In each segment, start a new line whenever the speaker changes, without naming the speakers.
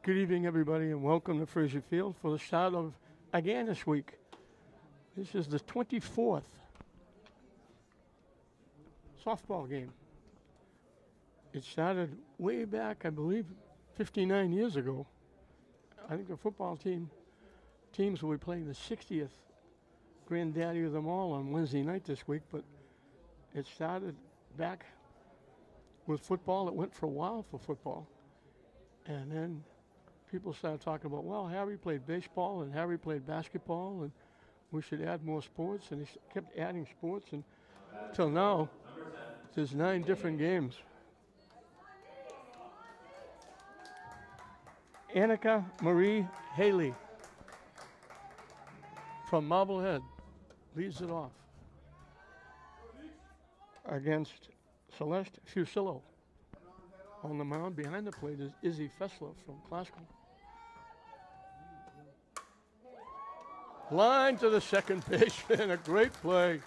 Good evening, everybody, and welcome to Fraser Field for the start of Agganis week. This is the 24th softball game. It started way back, I believe, 59 years ago. I think the football teams will be playing the 60th granddaddy of them all on Wednesday night this week, but it started back with football. It went for a while for football, and then people started talking about, well, Harry played baseball and Harry played basketball, and we should add more sports, and they kept adding sports, and till now, there's 9 different games. Annika Marie Haley from Marblehead leads it off against Celeste Fusillo. On the mound behind the plate is Izzy Fessler from Classical. Line to the second baseman, a great play.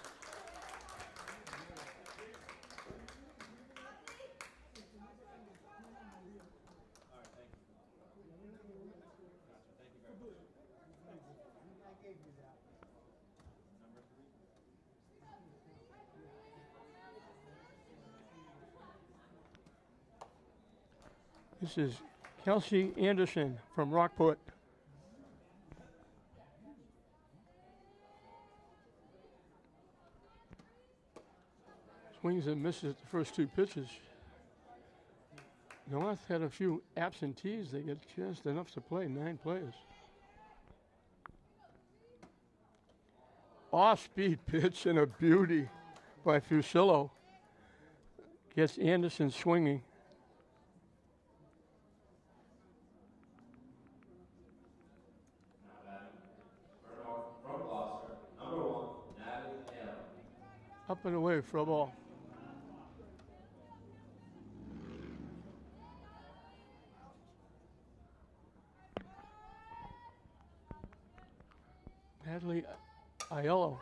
This is Kelsey Anderson from Rockport. Swings and misses the first 2 pitches. North had a few absentees. They get just enough to play, 9 players. Off-speed pitch and a beauty by Fusillo. Gets Anderson swinging. Up and away for a ball. Natalie Aiello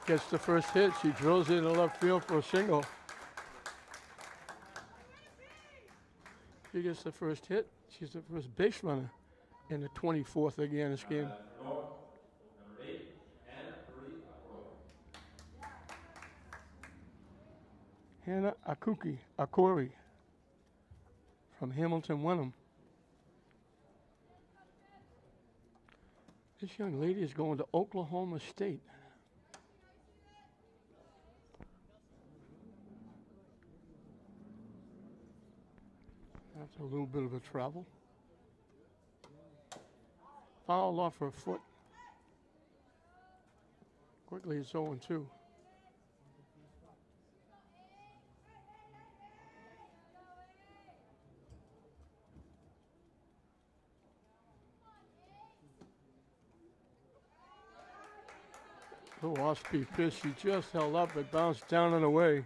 gets the first hit. She drills it into left field for a single. She gets the first hit. She's the first base runner in the 24th Agganis game. Hannah Akori from Hamilton Wenham. This young lady is going to Oklahoma State. That's a little bit of a travel. Fouled off her foot. Quickly it's 0-2. Little off-speed pitch. She just held up. It bounced down and away.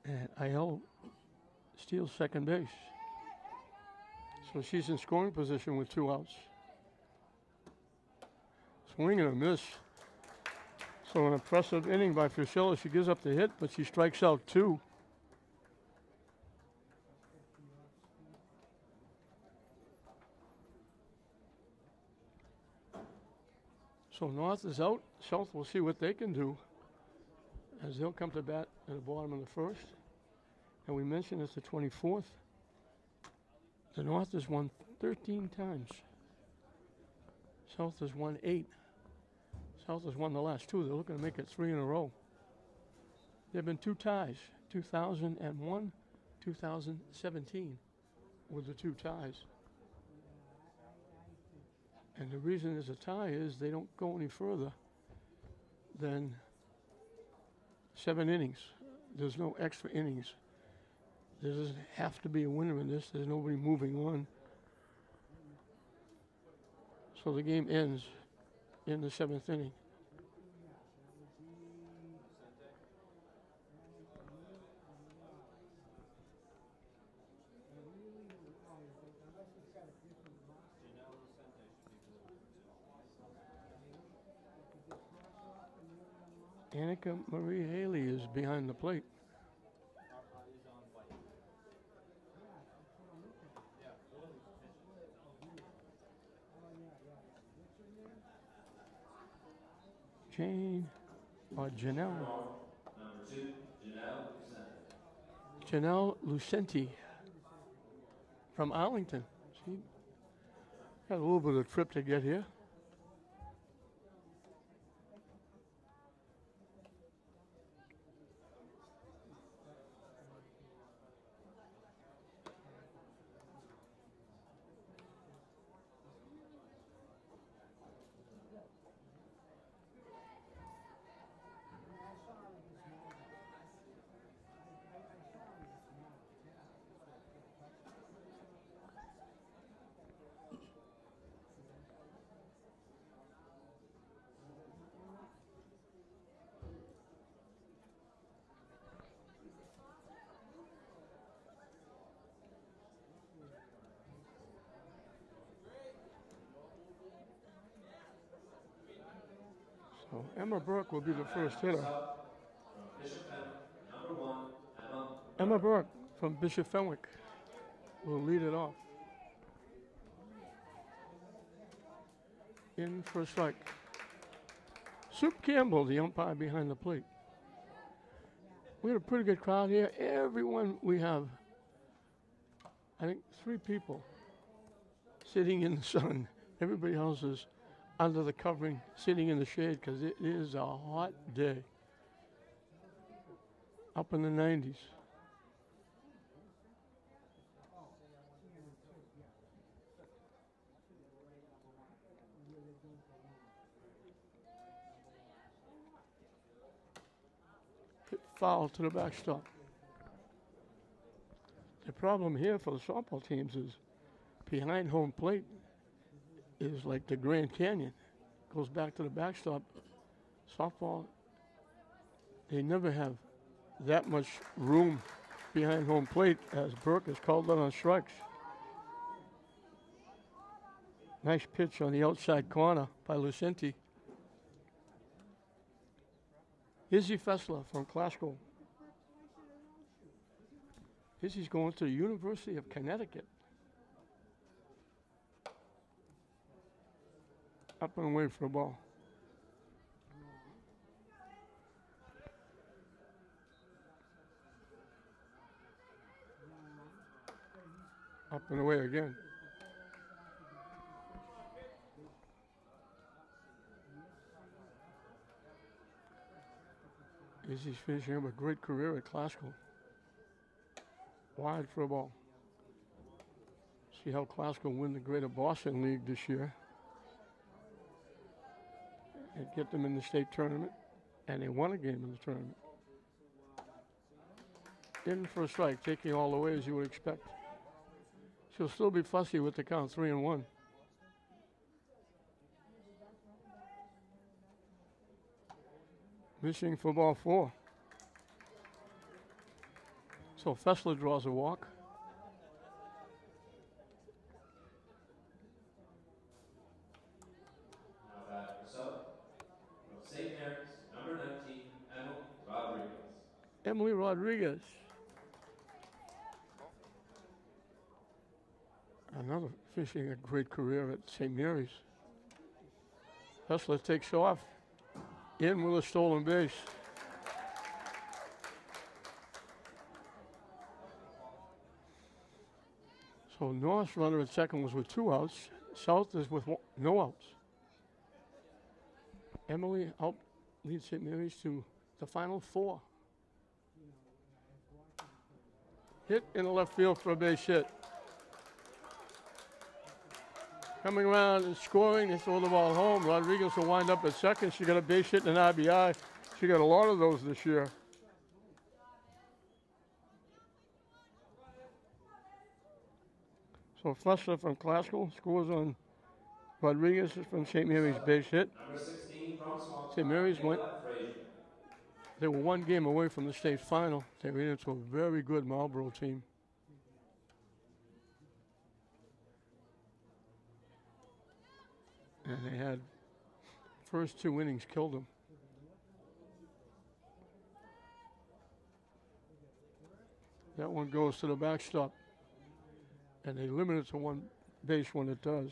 And Aiello steals second base. So she's in scoring position with 2 outs. Swing and a miss. So an impressive inning by Fusillo. She gives up the hit, but she strikes out 2. So North is out. South will see what they can do as they'll come to bat at the bottom of the first. And we mentioned it's the 24th. The North has won 13 times. South has won 8. South has won the last 2. They're looking to make it 3 in a row. There have been 2 ties, 2001, 2017 were the 2 ties. And the reason there's a tie is they don't go any further than 7 innings. There's no extra innings. There doesn't have to be a winner in this. There's nobody moving on. So the game ends in the 7th inning. Annika Marie Haley is behind the plate. Jane or Janelle.
Number 2, Janelle Lucente.
Janelle Lucenti from Arlington. She had a little bit of a trip to get here. So Emma Burke will be the first hitter.
From Bishop Fenwick, number 1, Emma.
Emma Burke from Bishop Fenwick will lead it off. In for a strike. Soup Campbell, the umpire behind the plate. We had a pretty good crowd here. Everyone, we have, I think, 3 people sitting in the sun. Everybody else is under the covering, sitting in the shade because it is a hot day. Up in the 90s. Hit foul to the backstop. The problem here for the softball teams is behind home plate is like the Grand Canyon. Goes back to the backstop. Softball, they never have that much room behind home plate as Burke is called out on strikes. Nice pitch on the outside corner by Lucenti. Izzy Fessler from Glasgow. Izzy's going to the University of Connecticut. Up and away for the ball. Up and away again. Izzy's finishing up a great career at Glasgow. Wide for a ball. See how Glasgow win the Greater Boston League this year. And get them in the state tournament. And they won a game in the tournament. In for a strike, taking all the way as you would expect. She'll still be fussy with the count, 3-1. Missing for ball 4. So Fessler draws a walk.
Now back for sub. From St. Mary's, number 19, Emily Rodriguez.
Emily Rodriguez. Another finishing a great career at St. Mary's. Fessler takes off. In with a stolen base. So North's runner at second was with 2 outs. South is with no outs. Emily out leads St. Mary's to the final 4. Hit in the left field for a base hit. Coming around and scoring, they throw the ball home. Rodriguez will wind up at second. She got a base hit and an RBI. She got a lot of those this year. So Fessler from Glasgow scores on Rodriguez from St. Mary's base hit.
Number 16 from Swampscott,
St. Mary's went.
Kayla Frazier.
They were 1 game away from the state final. They ran into a very good Marlboro team. And they had first 2 innings killed them. That one goes to the backstop. And they limit it to 1 base when it does.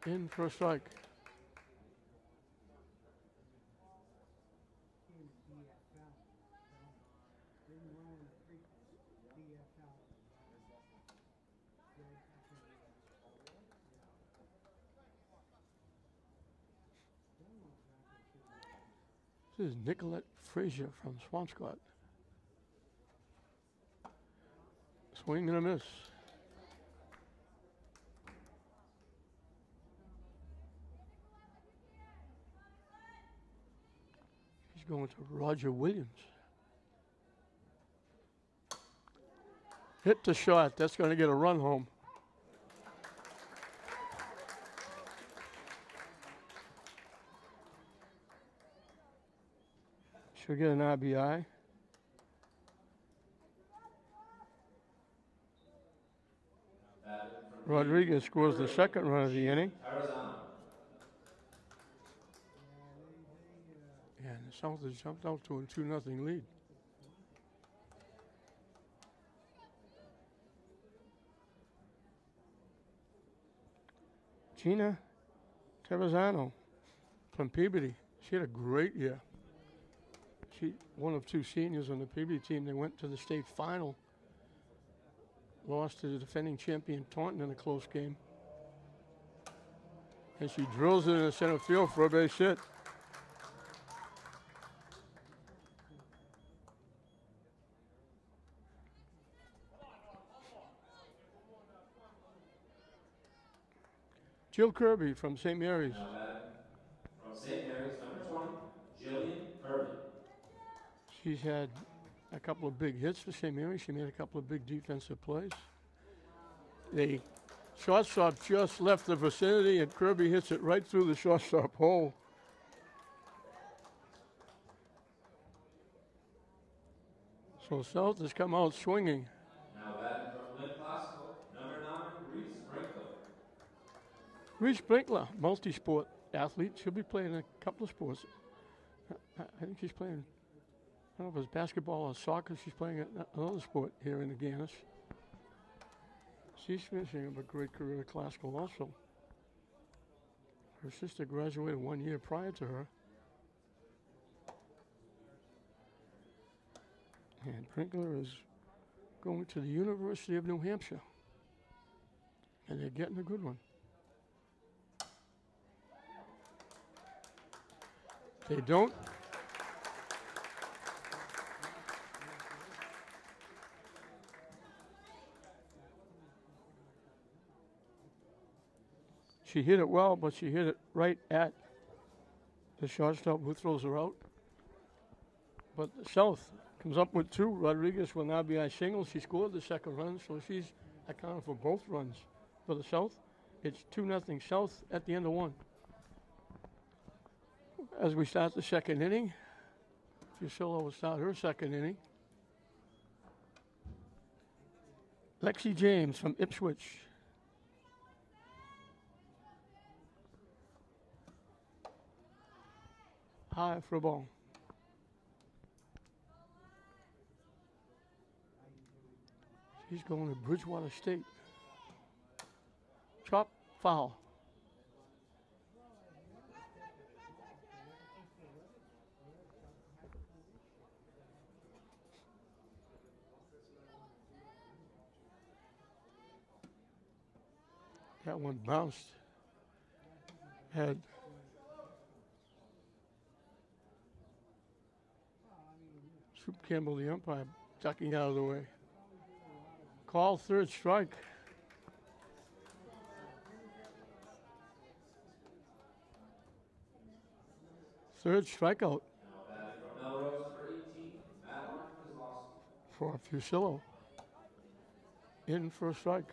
In for a strike. This is Nicolette Frazier from Swampscott. Swing and a miss. He's going to Roger Williams. Hit the shot. That's going to get a run home. She'll get an RBI. Rodriguez scores the second run of the inning. Yeah, and the South has jumped out to a 2-0 lead. Gina Terrazzano from Peabody. She had a great year. She one of two seniors on the Peabody team. They went to the state final. Lost to the defending champion Taunton in a close game. And she drills it in the center field for a base hit. Jill Kirby from St. Mary's.
From St. Mary's, number 20, Jillian Kirby.
She's had a couple of big hits for St. Mary's. She made a couple of big defensive plays. The shortstop just left the vicinity, and Kirby hits it right through the shortstop hole. So South has come out swinging.
Now batting from Lynn Classical, number 9, Reese Sprinkler.
Reese Sprinkler, multi-sport athlete. She'll be playing a couple of sports. I think she's playing, I don't know if it's basketball or soccer. She's playing another sport here in Agganis. She's finishing up a great career at Classical also. Her sister graduated 1 year prior to her. And Sprinkler is going to the University of New Hampshire. And they're getting a good one. They don't. She hit it well, but she hit it right at the shortstop who throws her out. But the South comes up with two. Rodriguez will now be a single. She scored the second run, so she's accounted for both runs for the South. It's 2-0 South at the end of one. As we start the second inning, Fusilla will start her second inning. Lexi James from Ipswich. High for a ball. She's going to Bridgewater State. Chop, foul. That one bounced. Had Soup Campbell, the umpire, ducking out of the way. Call third strike. Third strikeout for Fusillo. In for a strike.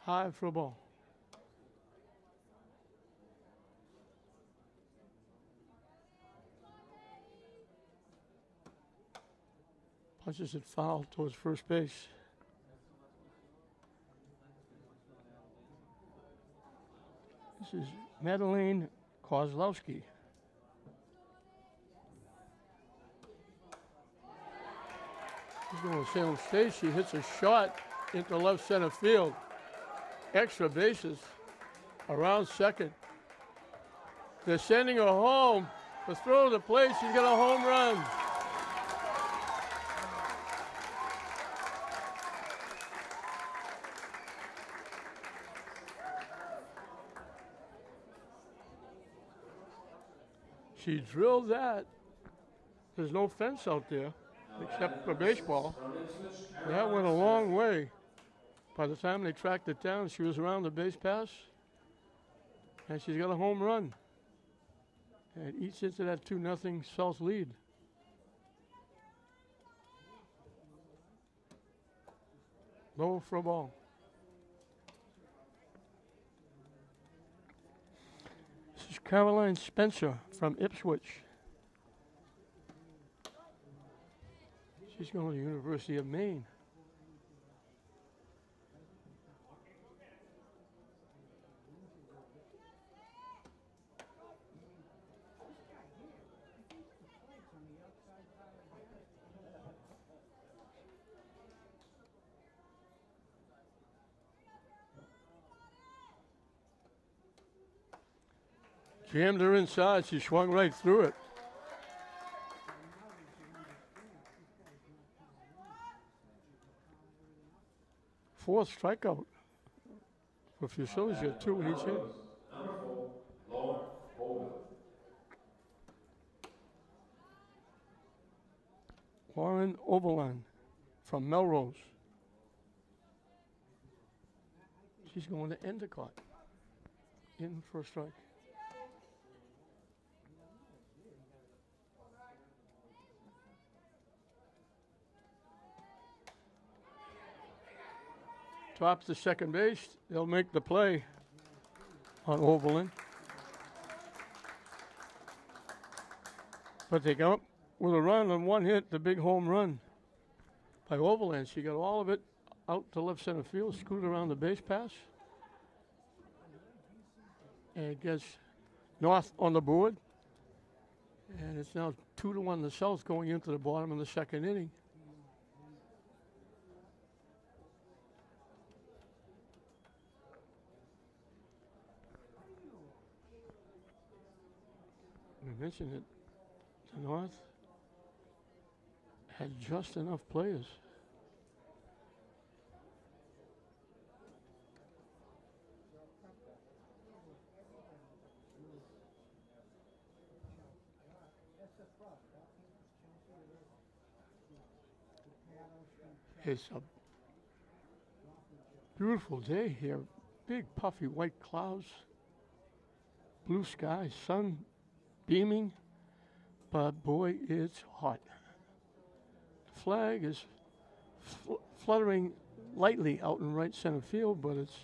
High for a ball. Punches it foul towards first base. This is Madeleine Kozlowski. She's going to Salem State. She hits a shot into left center field. Extra bases around second. They're sending her home. The throw to the plate, she's got a home run. She drilled that. There's no fence out there except for baseball. That went a long way. By the time they tracked it down, she was around the base pass, and she's got a home run. And it eats into that 2-0 South lead. Low for a ball. This is Caroline Spencer from Ipswich. She's going to the University of Maine. Jammed her inside. She swung right through it. Fourth strikeout for Fusillas. You got 2 in each hit.
Number 4, Lauren Bowman.
Lauren Oberlin from Melrose. She's going to Endicott. In for a strike. Tops to second base. They'll make the play on Oberlin. But they come up with a run on 1 hit, the big home run by Oberlin. She got all of it out to left center field, scooted around the base pass. And it gets North on the board. And it's now 2-1 the South going into the bottom of the second inning. I mentioned that the North had just enough players. It's a beautiful day here. Big puffy white clouds, blue sky, sun beaming, but boy, it's hot. The flag is fluttering lightly out in right center field, but it's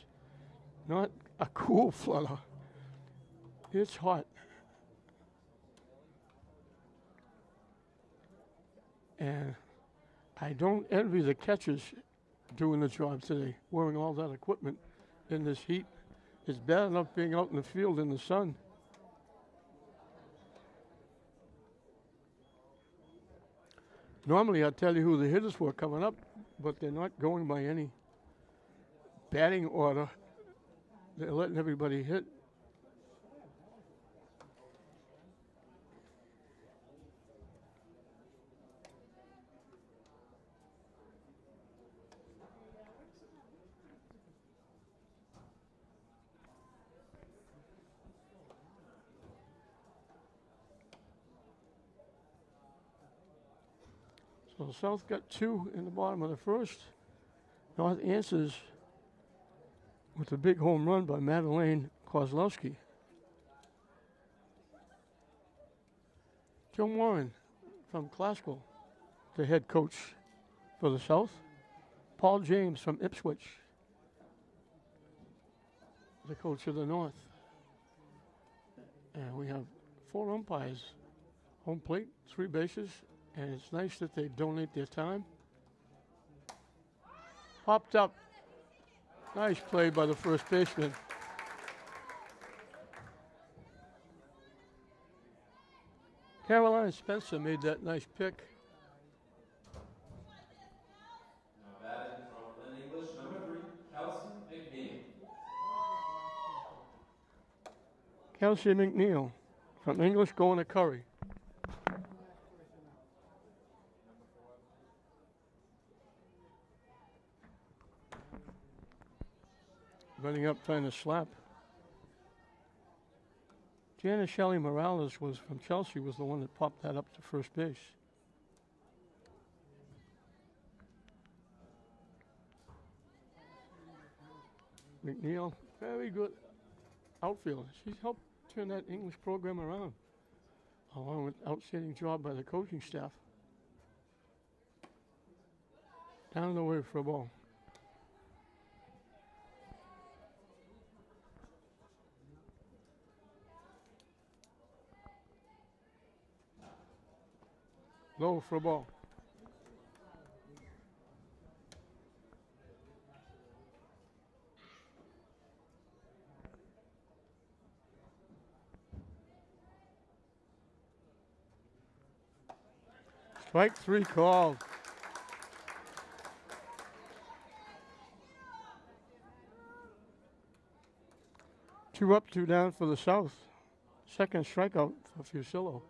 not a cool flutter. It's hot. And I don't envy the catchers doing the job today, wearing all that equipment in this heat. It's bad enough being out in the field in the sun. Normally, I'd tell you who the hitters were coming up, but they're not going by any batting order. They're letting everybody hit. So South got 2 in the bottom of the first. North answers with a big home run by Madeleine Kozlowski. Joe Warren from Glasgow, the head coach for the South. Paul James from Ipswich, the coach of the North. And we have 4 umpires. Home plate, 3 bases. And it's nice that they donate their time. Popped up. Nice play by the first baseman. Caroline Spencer made that nice pick. Kelsey McNeil from English going to Curry. Running up trying to slap. Janice Shelley Morales was from Chelsea, was the one that popped that up to first base. McNeil, very good outfielder. She's helped turn that English program around, along with outstanding job by the coaching staff. Down the way for a ball. Low for a ball. Strike 3 called. Two up, two down for the South. Second strikeout for Fusillo.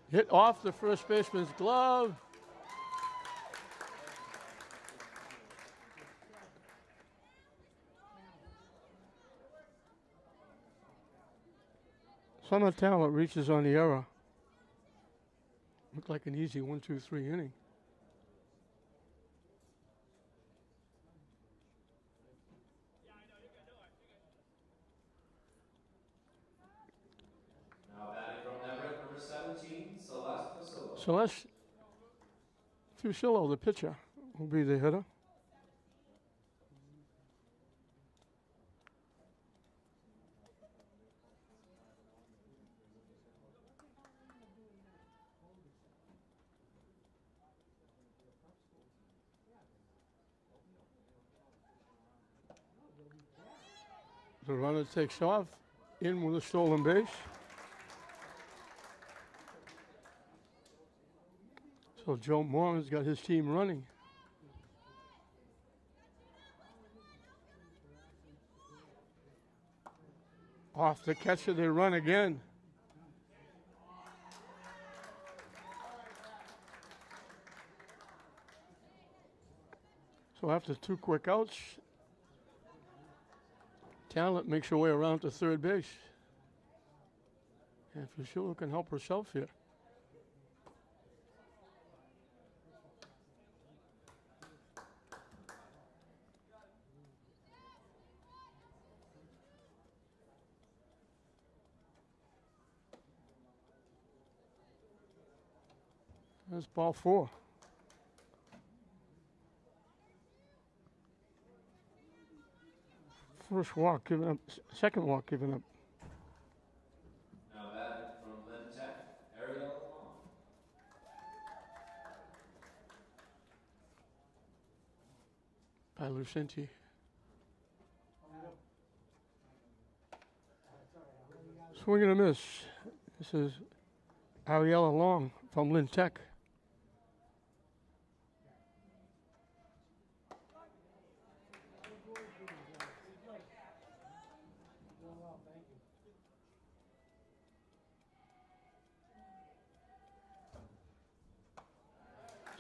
Hit off the first baseman's glove. Summer Talent reaches on the error. Looked like an easy 1-2-3 inning.
Now batting from Everett, number 17, Celeste Fusillo.
Celeste Fusillo, the pitcher, will be the hitter. The runner takes off, in with a stolen base. So Joe Moran's got his team running. Off the catcher, they run again. So after 2 quick outs, Talent makes her way around to third base. And Fusillo can help herself here. That's ball 4. First walk given up, second walk given up.
Now batting from Lynn Tech, Ariel Long.
By Lucenti. Swing and a miss. This is Ariella Long from Lynn Tech.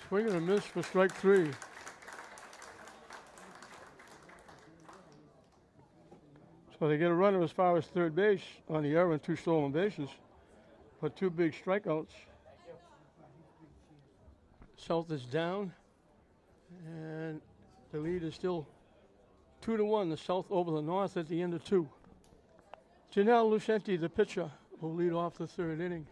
Swing and a miss for strike 3. So they get a runner as far as third base on the error and 2 stolen bases, but 2 big strikeouts. South is down, and the lead is still 2-1. The South over the North at the end of 2. Janelle Lucenti, the pitcher, will lead off the third inning.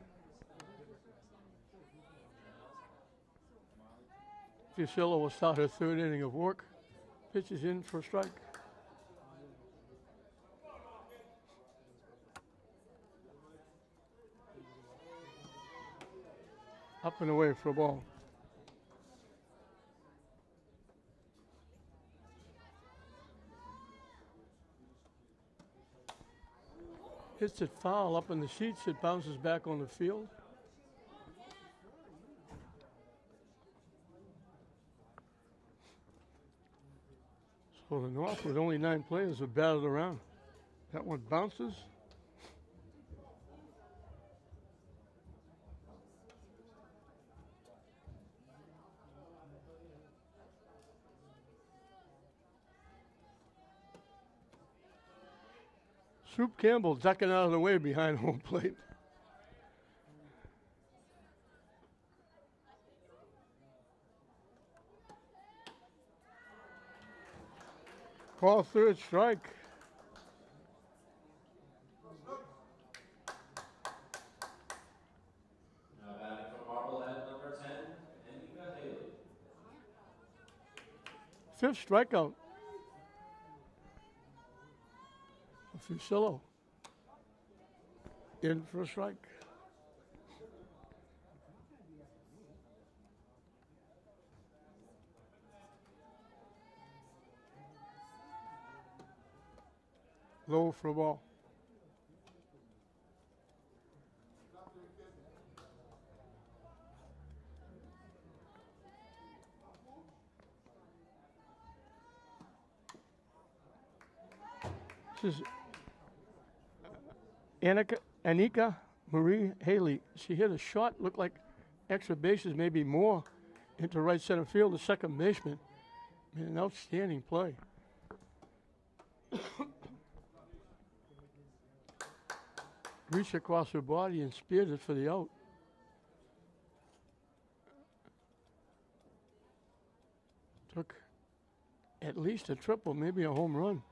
Fusillo will start her third inning of work. Pitches in for a strike. Up and away for a ball. Hits it foul up in the seats. It bounces back on the field. So the North, with only 9 players, are batted around. That one bounces. Soup Campbell ducking out of the way behind home plate. Call third strike.
Now batting from Marblehead, number 10, Anika Haley.
5th strikeout. Fusillo. In for a strike. Low for a ball. This is Anika Marie Haley. She hit a shot, looked like extra bases, maybe more, into right center field. The second baseman made an outstanding play. Reached across her body and speared it for the out. Took at least a triple, maybe a home run.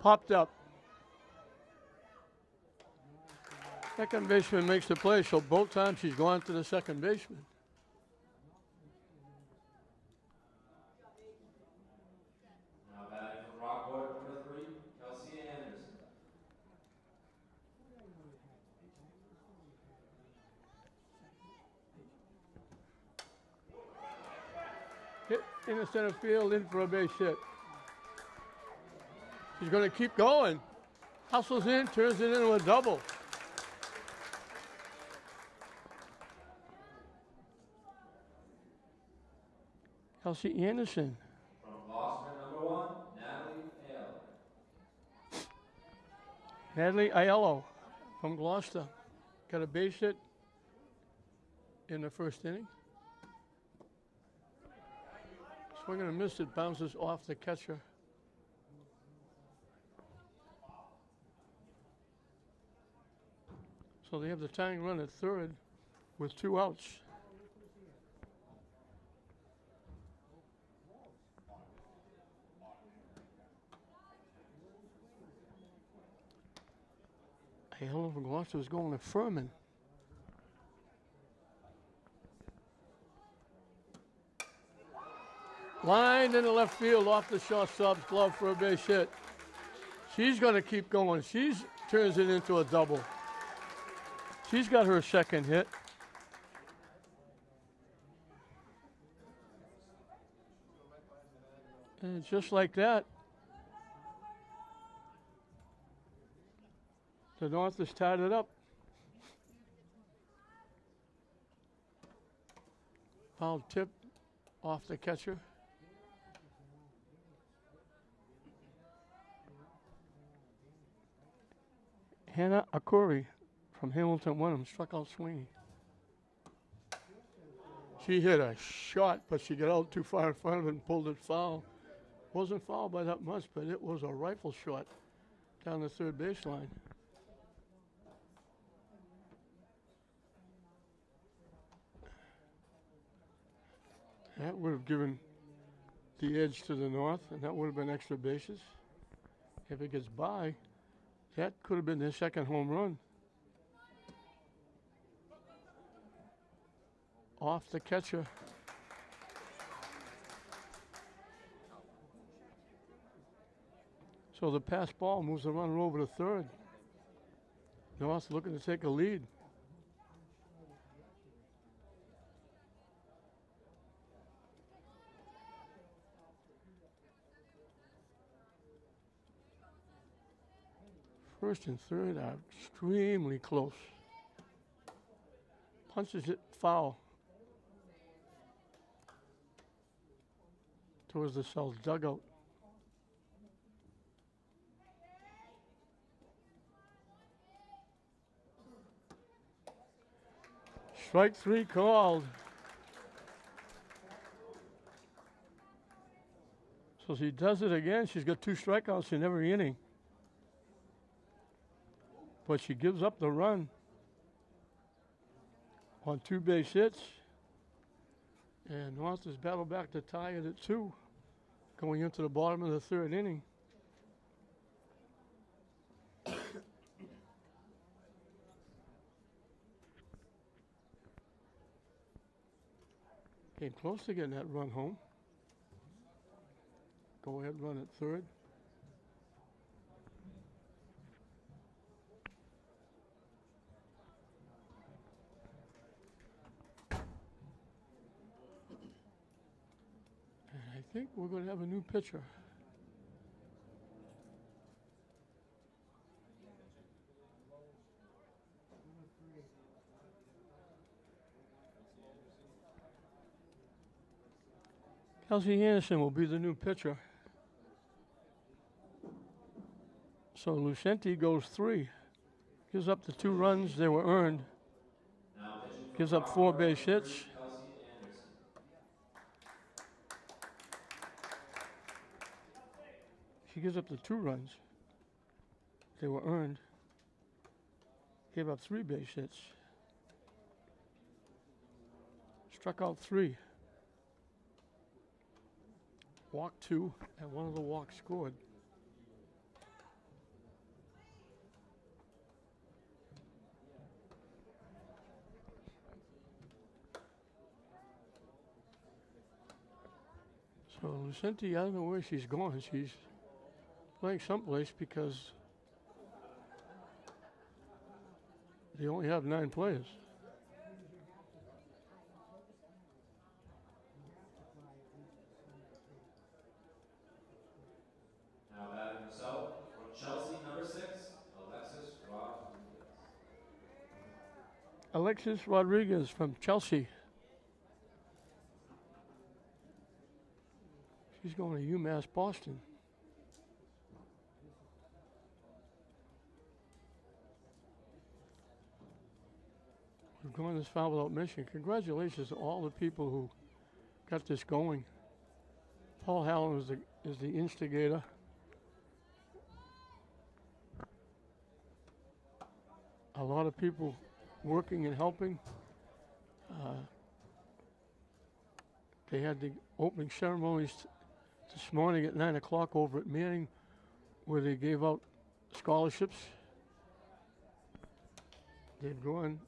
Popped up. Second baseman makes the play, so both times she's gone to the second baseman.
Now batting from Rockwood, number 3, Kelsey Anderson.
Hit in the center field, in for a base hit. She's going to keep going. Hustles in, turns it into a double. Kelsey Anderson.
From Gloucester, number 1, Natalie Hale.
Natalie Aiello from Gloucester. Got a base hit in the first inning. Swing and a miss, it bounces off the catcher. So they have the tying run at third with 2 outs. Aiello from Gloucester is going to Furman. Lined in the left field off the shortstop's glove for a base hit. She's going to keep going. She turns it into a double. She's got her second hit. And just like that, the North has tied it up. Foul tip off the catcher. Hannah Akuri from Hamilton Wenham struck out swinging. She hit a shot, but she got out too far in front of it and pulled it foul. Wasn't fouled by that much, but it was a rifle shot down the third baseline. That would have given the edge to the North, and that would have been extra bases. If it gets by, that could have been their second home run. Off the catcher. So the pass ball moves the runner over to third. North looking to take a lead. First and third are extremely close. Punches it foul towards the South dugout. Strike three called. So she does it again. She's got 2 strikeouts in every inning. But she gives up the run on 2 base hits. And North has battled back to tie it at 2 going into the bottom of the 3rd inning. Came close to getting that run home. Go ahead, run at 3rd. And I think we're going to have a new pitcher. Kelsey Anderson will be the new pitcher. So Lucenti goes 3. Gives up the 2 runs they were earned. Gives up 4 base hits. She gives up the 2 runs they were earned. Gave up 3 base hits. Struck out 3. Walked 2, and 1 of the walks scored. So Lucenti, I don't know where she's going. She's playing someplace because they only have 9 players.
Now batting herself from Chelsea, number 6, Alexis Rodriguez.
Alexis Rodriguez from Chelsea. She's going to UMass Boston. We've gone this far without mention. Congratulations to all the people who got this going. Paul Hallen is the instigator. A lot of people working and helping. They had the opening ceremonies this morning at 9 o'clock over at Manning, where they gave out scholarships. They've gone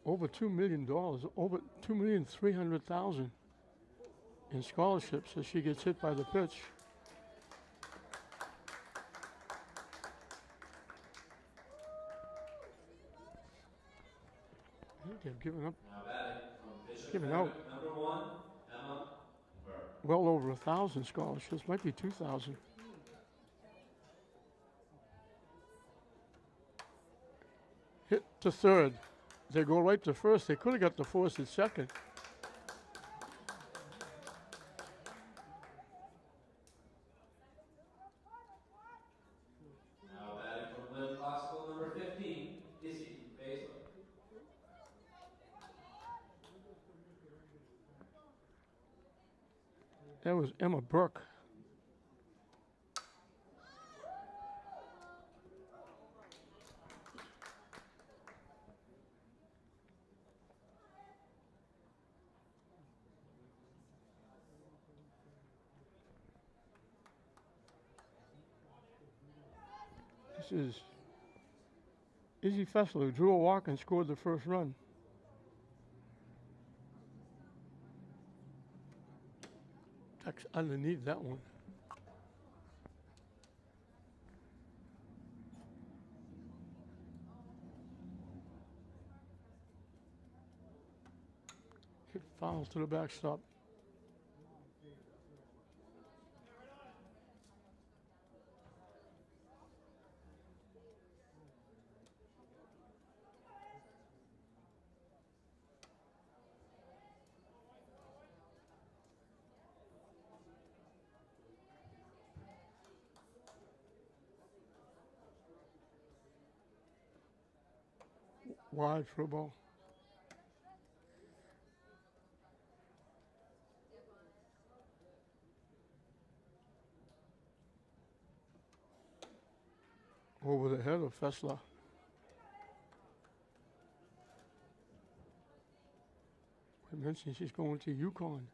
over $2 million, over $2,300,000 in scholarships as she gets hit by the pitch. I think they've given up. Given out.
Number 1, Emma Burke.
Well over 1,000 scholarships, might be 2,000. Hit to 3rd. They go right to 1st. They could have got the force at 2nd.
Now batting from Lynn Classical, number 15, Izzy Baszler.
That was Emma Burke. This is Izzy Fessler, who drew a walk and scored the 1st run. That's underneath that one. Hit foul to the backstop. Wide for a ball. Over the head of Fessler. I mentioned she's going to Yukon.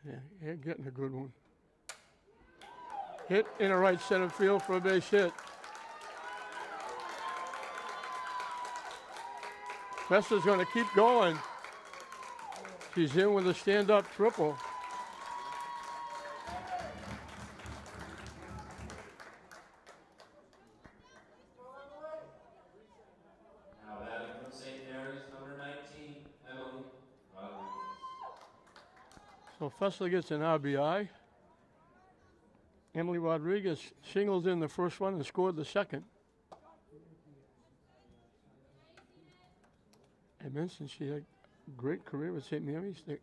And they're getting a good one. Hit in the right center field for a base hit. Fessler's going to keep going. She's in with a stand-up triple.
Now batting from St. Mary's, number 19, Emily Rodriguez.
So Fessler gets an RBI. Emily Rodriguez singled in the first one and scored the second. I mentioned she had a great career at St. Mary's. They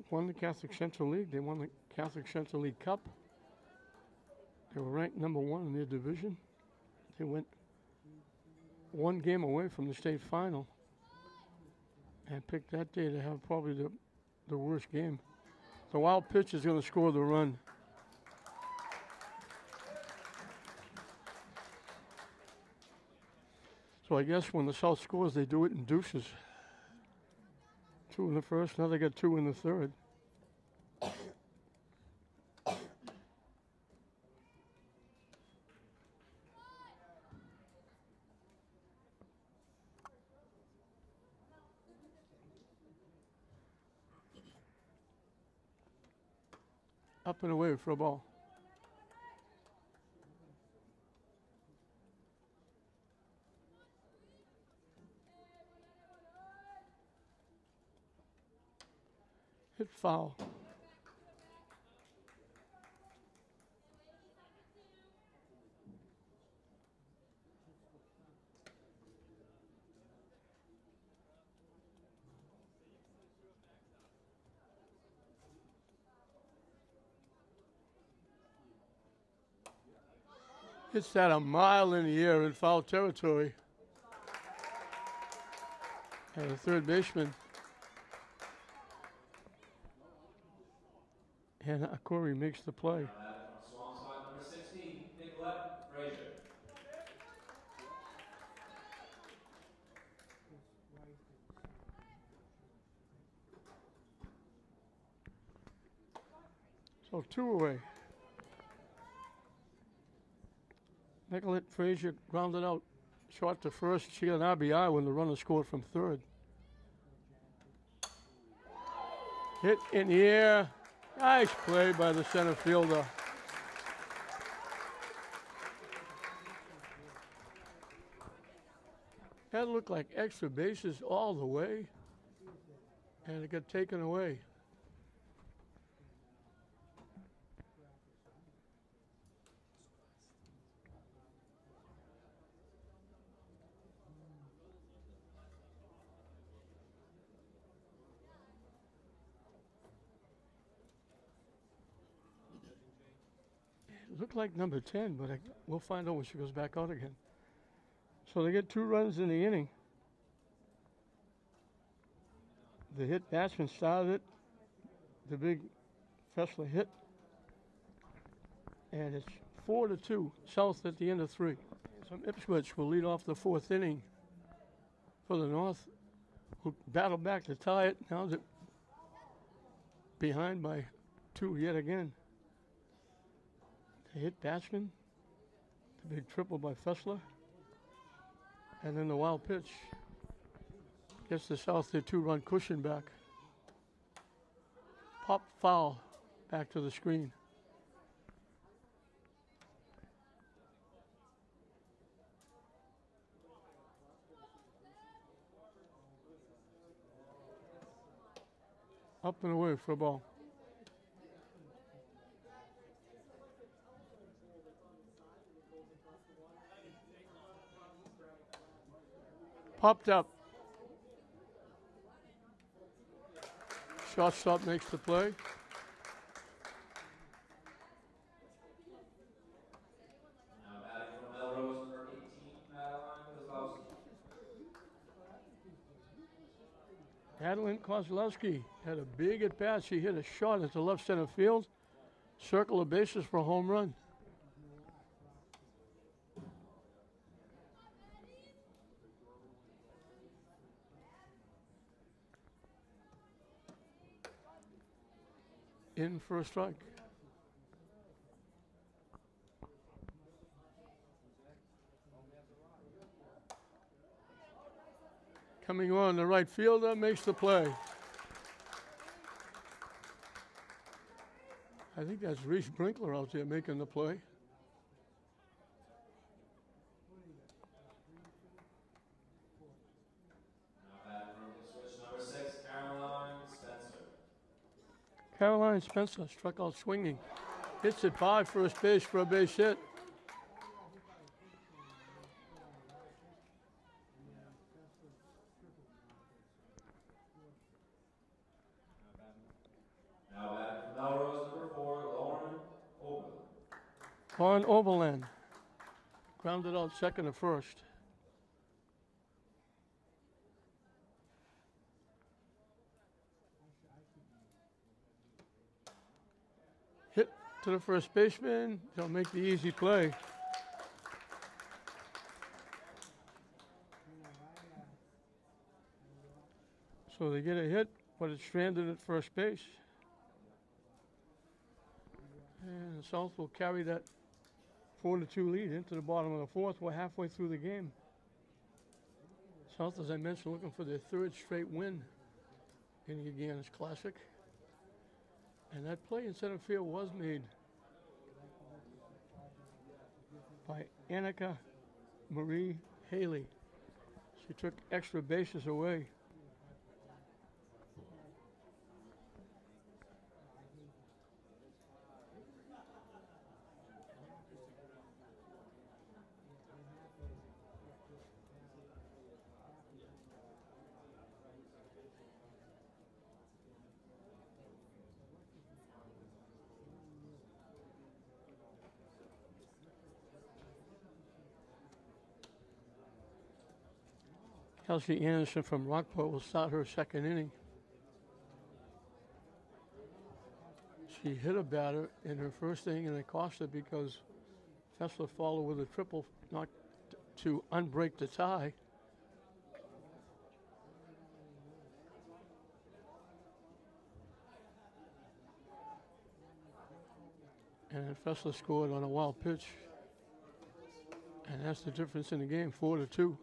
won the Catholic Central League. They won the Catholic Central League Cup. They were ranked number 1 in their division. They went one game away from the state final and picked that day to have probably the worst game. The wild pitch is going to score the run. So I guess when the South scores, they do it in deuces. 2 in the first, now they got 2 in the third. Up and away for a ball. Hit foul. Hits that a mile in the air in foul territory. And the third baseman. And Corey makes the play.
Now batting from Swampscott, number 16, Nicolette Frazier.
So 2 away. Nicolette Frazier grounded out short to first. She got an RBI when the runner scored from third. Hit in the air. Nice play by the center fielder. That looked like extra bases all the way, and it got taken away. It looked like number 10, but we'll find out when she goes back out again. So they get 2 runs in the inning. The hit batsman started it. The big Fessler hit. And it's 4-2, South at the end of 3. So Ipswich will lead off the 4th inning for the North, who battle back to tie it. Now they're behind by 2 yet again. The hit batsman, the big triple by Fessler, and then the wild pitch gets the South their 2-run cushion back. Pop foul back to the screen. Up and away for a ball. Popped up. Shortstop makes the play.
Now batting from Melrose, number 18, Madeline
Adeline Kozlowski had a big at bat. She hit a shot at the left center field. Circle of bases for a home run. In for a strike. Coming on, the right fielder makes the play. I think that's Reese Brinkler out there making the play.
Switch number 6, Caroline Spencer.
Caroline Spencer struck out swinging. Hits it by first base for a base hit.
Now batting from Melrose, number 4, Lauren Oberlin.
Lauren Oberlin grounded out second to first. Hit to the first baseman. They'll make the easy play. So they get a hit, but it's stranded at first base. And South will carry that 4-2 lead into the bottom of the fourth. We're halfway through the game. South, as I mentioned, looking for their third straight win in the Agganis Classic. And that play in center field was made by Annika Marie Haley. She took extra bases away. Kelsey Anderson from Rockport will start her second inning. She hit a batter in her first inning and it cost her because Fessler followed with a triple not to unbreak the tie. And then Fessler scored on a wild pitch. And that's the difference in the game, 4-2.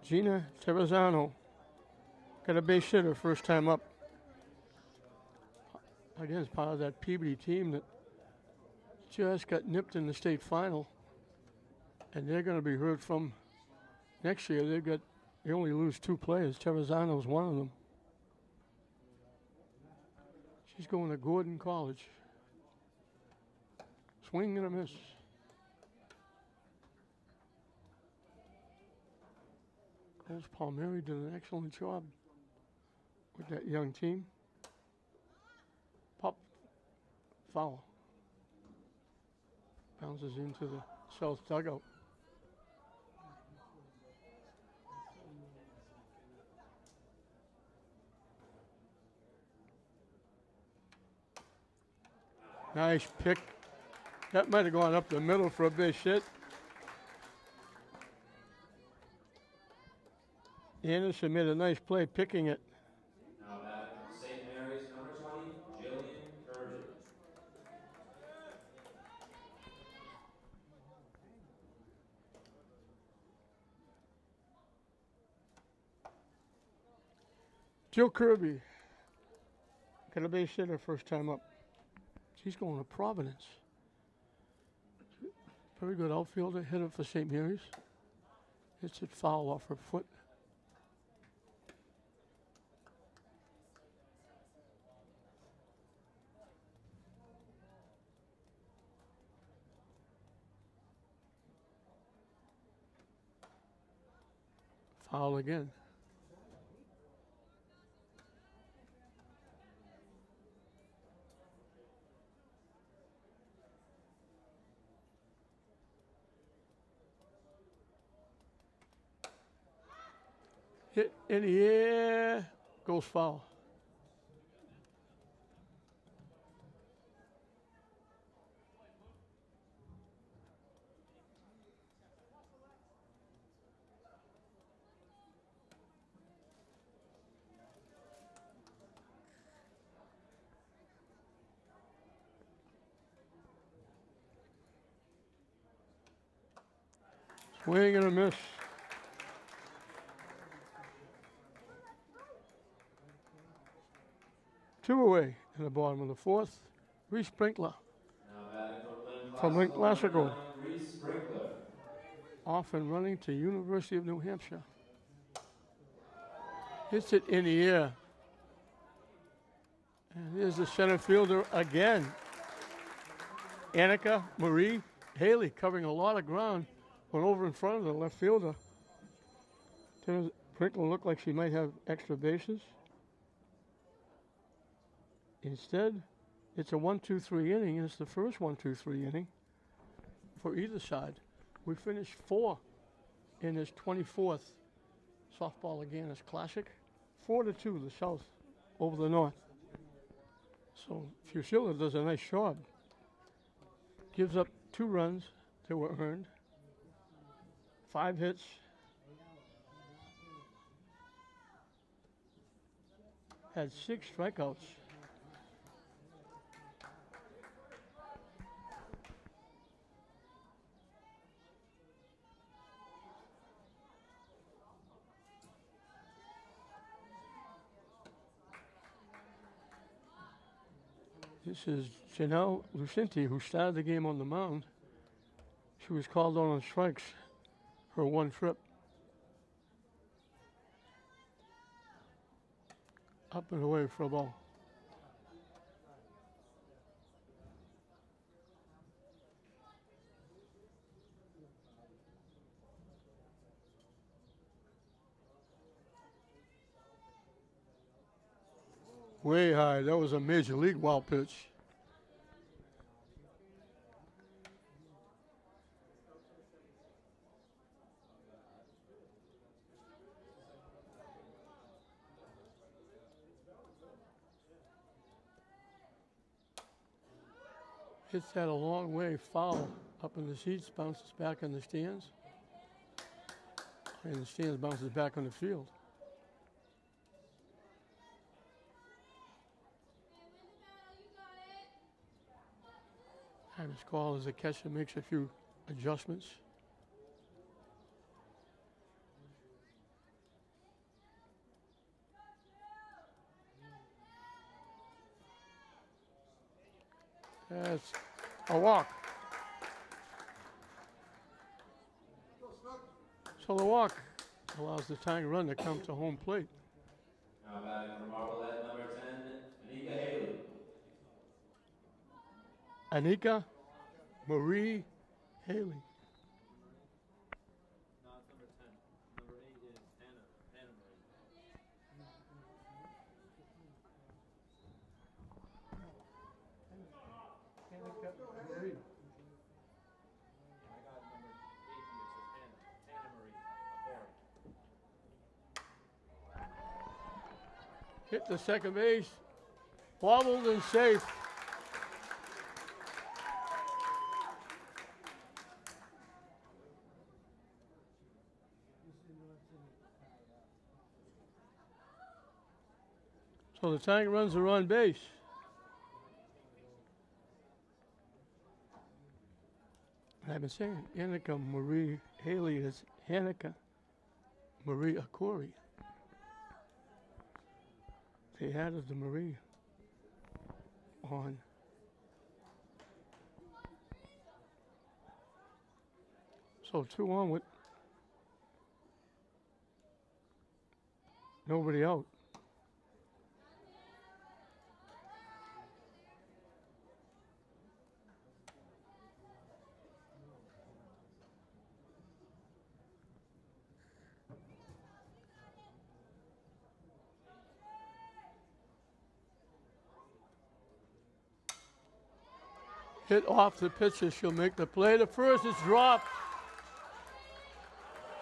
Gina Terrazzano got a base hit her first time up. Again, it's part of that Peabody team that just got nipped in the state final. And they're going to be heard from next year. They only lose 2 players. Terrazzano's one of them. She's going to Gordon College. Swing and a miss. Coach Palmieri did an excellent job with that young team. Pop, foul. Bounces into the South dugout. Nice pick. That might have gone up the middle for a base hit. Anderson made a nice play picking it.
Now batting from St. Mary's, number 20, Jillian Kirby.
Jill Kirby got a base hit her first time up. She's going to Providence. Very good outfielder, hitter for St. Mary's. Hits it foul off her foot. Foul again. Hit in the air, goes foul. Swing and a miss. Two away in the bottom of the fourth. Reese Sprinkler
Now batting for
from Link
Classical
Classical.
Reese Sprinkler.
Off and running to University of New Hampshire. Hits it in the air. And here's the center fielder again. Annika Marie Haley covering a lot of ground. Went over in front of the left fielder. Sprinkler looked like she might have extra bases. Instead, it's a 1-2-3 inning, and it's the first 1-2-3 inning for either side. We finished 4 in this 24th Softball Agganis Classic. 4-2, the South over the North. So Fusillo does a nice job. Gives up 2 runs that were earned, 5 hits, had 6 strikeouts. This is Janelle Lucinti, who started the game on the mound. She was called on strikes her one trip. Up and away for a ball. Way high. That was a major league wild pitch. Hits that a long way, foul up in the seats, bounces back in the stands. And the stands bounces back on the field. And his call as the catcher makes a few adjustments. That's a walk. So the walk allows the tying run to come to home plate.
Now batting for Marblehead, number 10, Anika Haley.
Anika Marie Haley.
No, it's number 10. Number 8 is Hannah Marie. I got number 8 here, it says Hannah Marie, a
Hit the second base. Wobbled and safe. So the tying runs are on base. I've been saying Annika Marie Haley is Annika Marie Akori. They added the Marie on. So 2 on with nobody out. hit off the pitcher. She'll make the play. The first is dropped.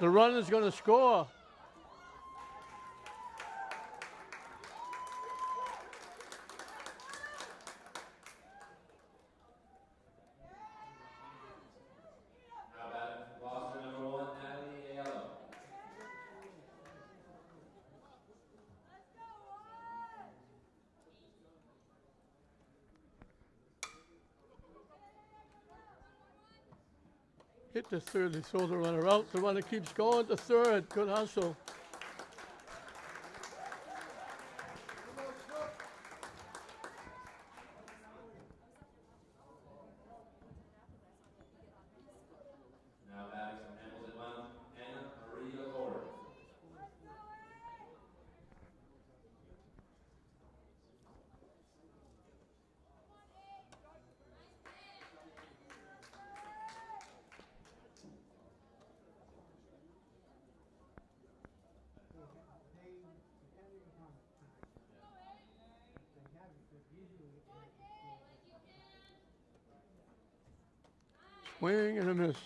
The runner's going to score.
Now batting Gloucester number 1, Natalie Ayala.
Hit the third. They throw the runner out. The runner keeps going to third. Good hustle.
Now batting from Hamilton Mount, Anna Maria Lord.
Swing and a miss.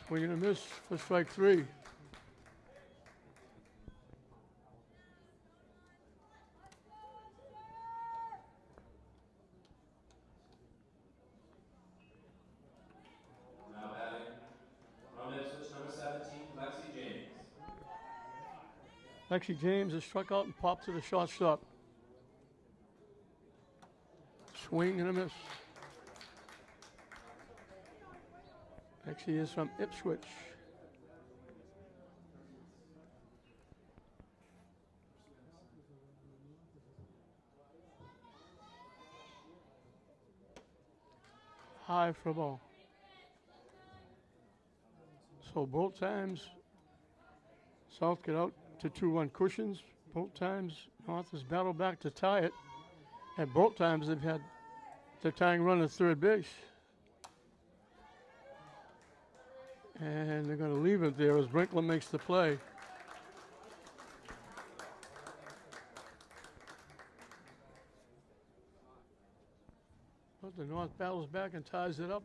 Swing and a miss for strike 3.
Now batting from Ipswich number 17, Lexi James.
Lexi James is struck out and popped to the shortstop. Swing and a miss. Lexi is from Ipswich. High for a ball. So both times, South get out to 2-1 cushions. Both times, North has battled back to tie it. And both times they've had the tying run at third base. And they're going to leave it there as Brinkler makes the play. But the North battles back and ties it up.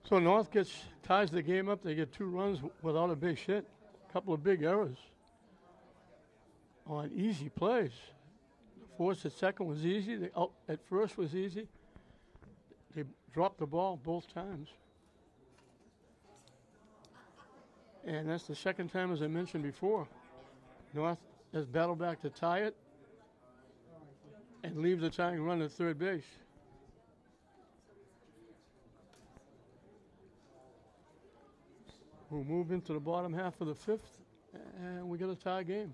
So North ties the game up. They get 2 runs without a base hit. A couple of big errors on easy plays. The force at second was easy. The out at first was easy. They dropped the ball both times. And that's the second time, as I mentioned before. North has battled back to tie it and leave the tying run at third base. We'll move into the bottom half of the 5th, and we get a tie game.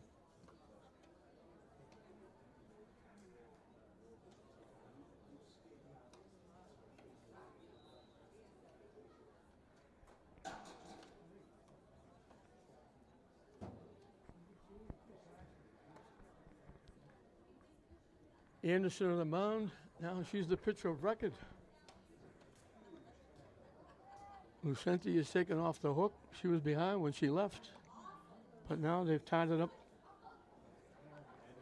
Anderson on the mound. Now she's the pitcher of record. Lucenti is taken off the hook. She was behind when she left. But now they've tied it up.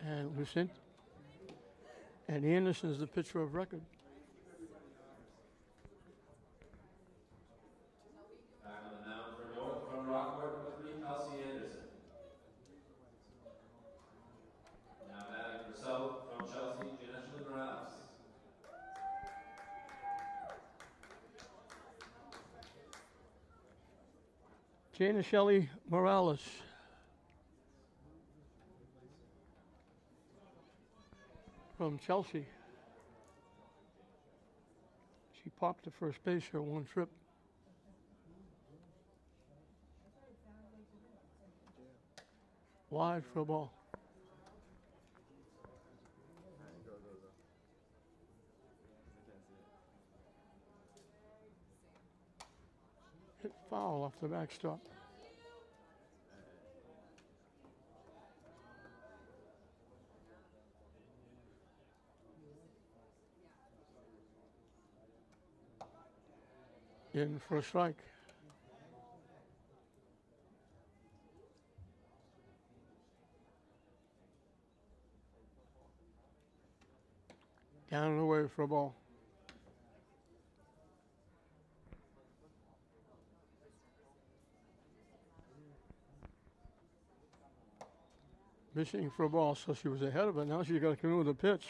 And Lucenti and Anderson is the pitcher of record.
Back on the mound for North from Rockport number 3, Kelsey Anderson. Now batting for South from Chelsea, Janessa Morales.
Jana Shelley Morales. From Chelsea. She popped to first base her one trip. Wide for a ball. Hit foul off the backstop. In for a strike. Down and away for a ball. Missing for a ball, so she was ahead of it. Now she's got to come in with a pitch.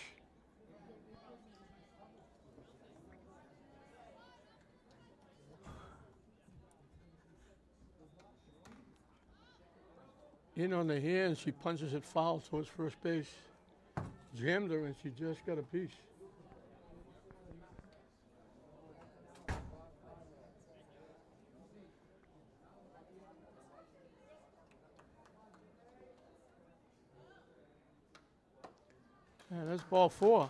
In on the hand, she punches it foul towards first base. Jammed her, and she just got a piece. And that's ball 4.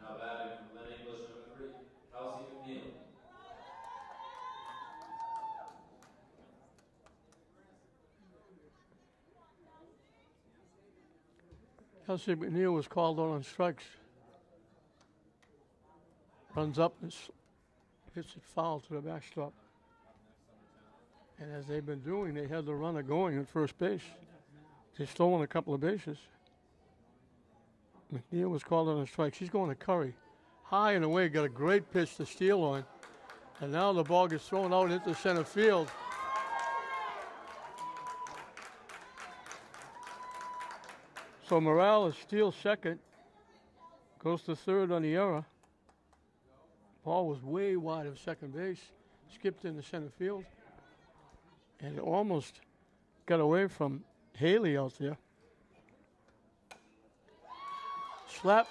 Now batting from Lynn English, number 3, Kelsey McNeil.
Kelsey McNeil was called on strikes. Runs up and hits it foul to the backstop. And as they've been doing, they had the runner going at first base. They've stolen a couple of bases. McNeil was called on a strike. She's going to Curry. High and away, got a great pitch to steal on. And now the ball gets thrown out into center field. So Morales steals second. Goes to third on the error. Ball was way wide of second base. Skipped into center field. And it almost got away from Haley out there. Slap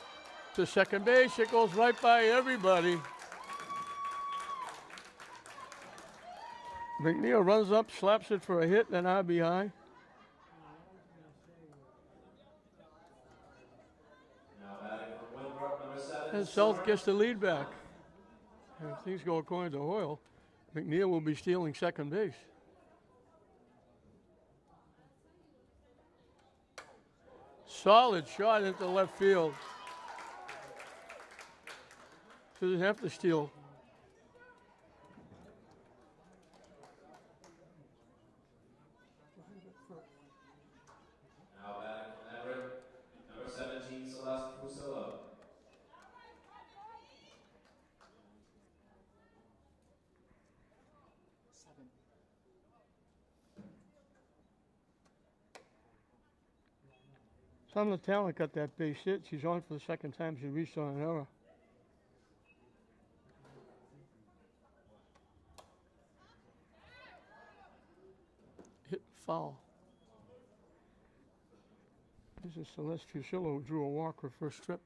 to second base. It goes right by everybody. McNeil runs up, slaps it for a hit and an RBI.
Now batting from Winthrop, number 7.
And South gets the lead back. And if things go according to Hoyle, McNeil will be stealing second base. Solid shot into left field. Doesn't have to steal.
Now batting from Everett, number 17, Celeste Fusillo.
Some of the talent got that base hit. She's on for the second time. She reached on an error. Hit foul. This is Celeste Fusillo, who drew a walk her first trip.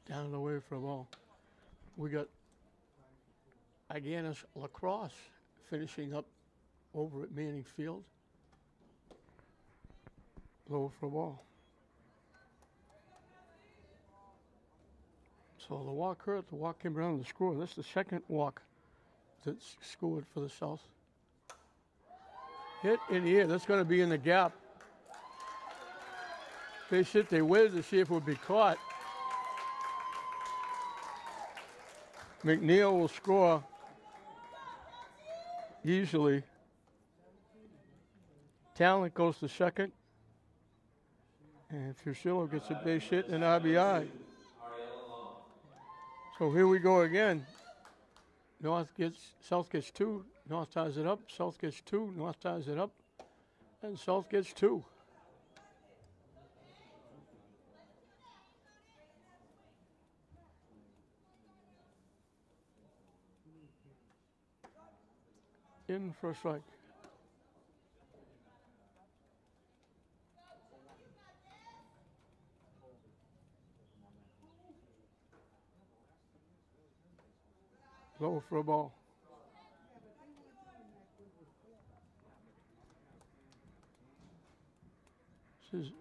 Down and away for a ball. We got Agganis Lacrosse finishing up over at Manning Field. Low for a ball. So the walk hurt. The walk came around to score. That's the second walk that's scored for the South. Hit in the air. That's going to be in the gap. Base hit. They waited to see if it would be caught. McNeil will score easily. Talent goes to second. And Fusillo gets a base hit and an RBI. So here we go again. South gets 2. North ties it up. South gets 2. North ties it up. And South gets 2. In for a strike. Low for a ball. This is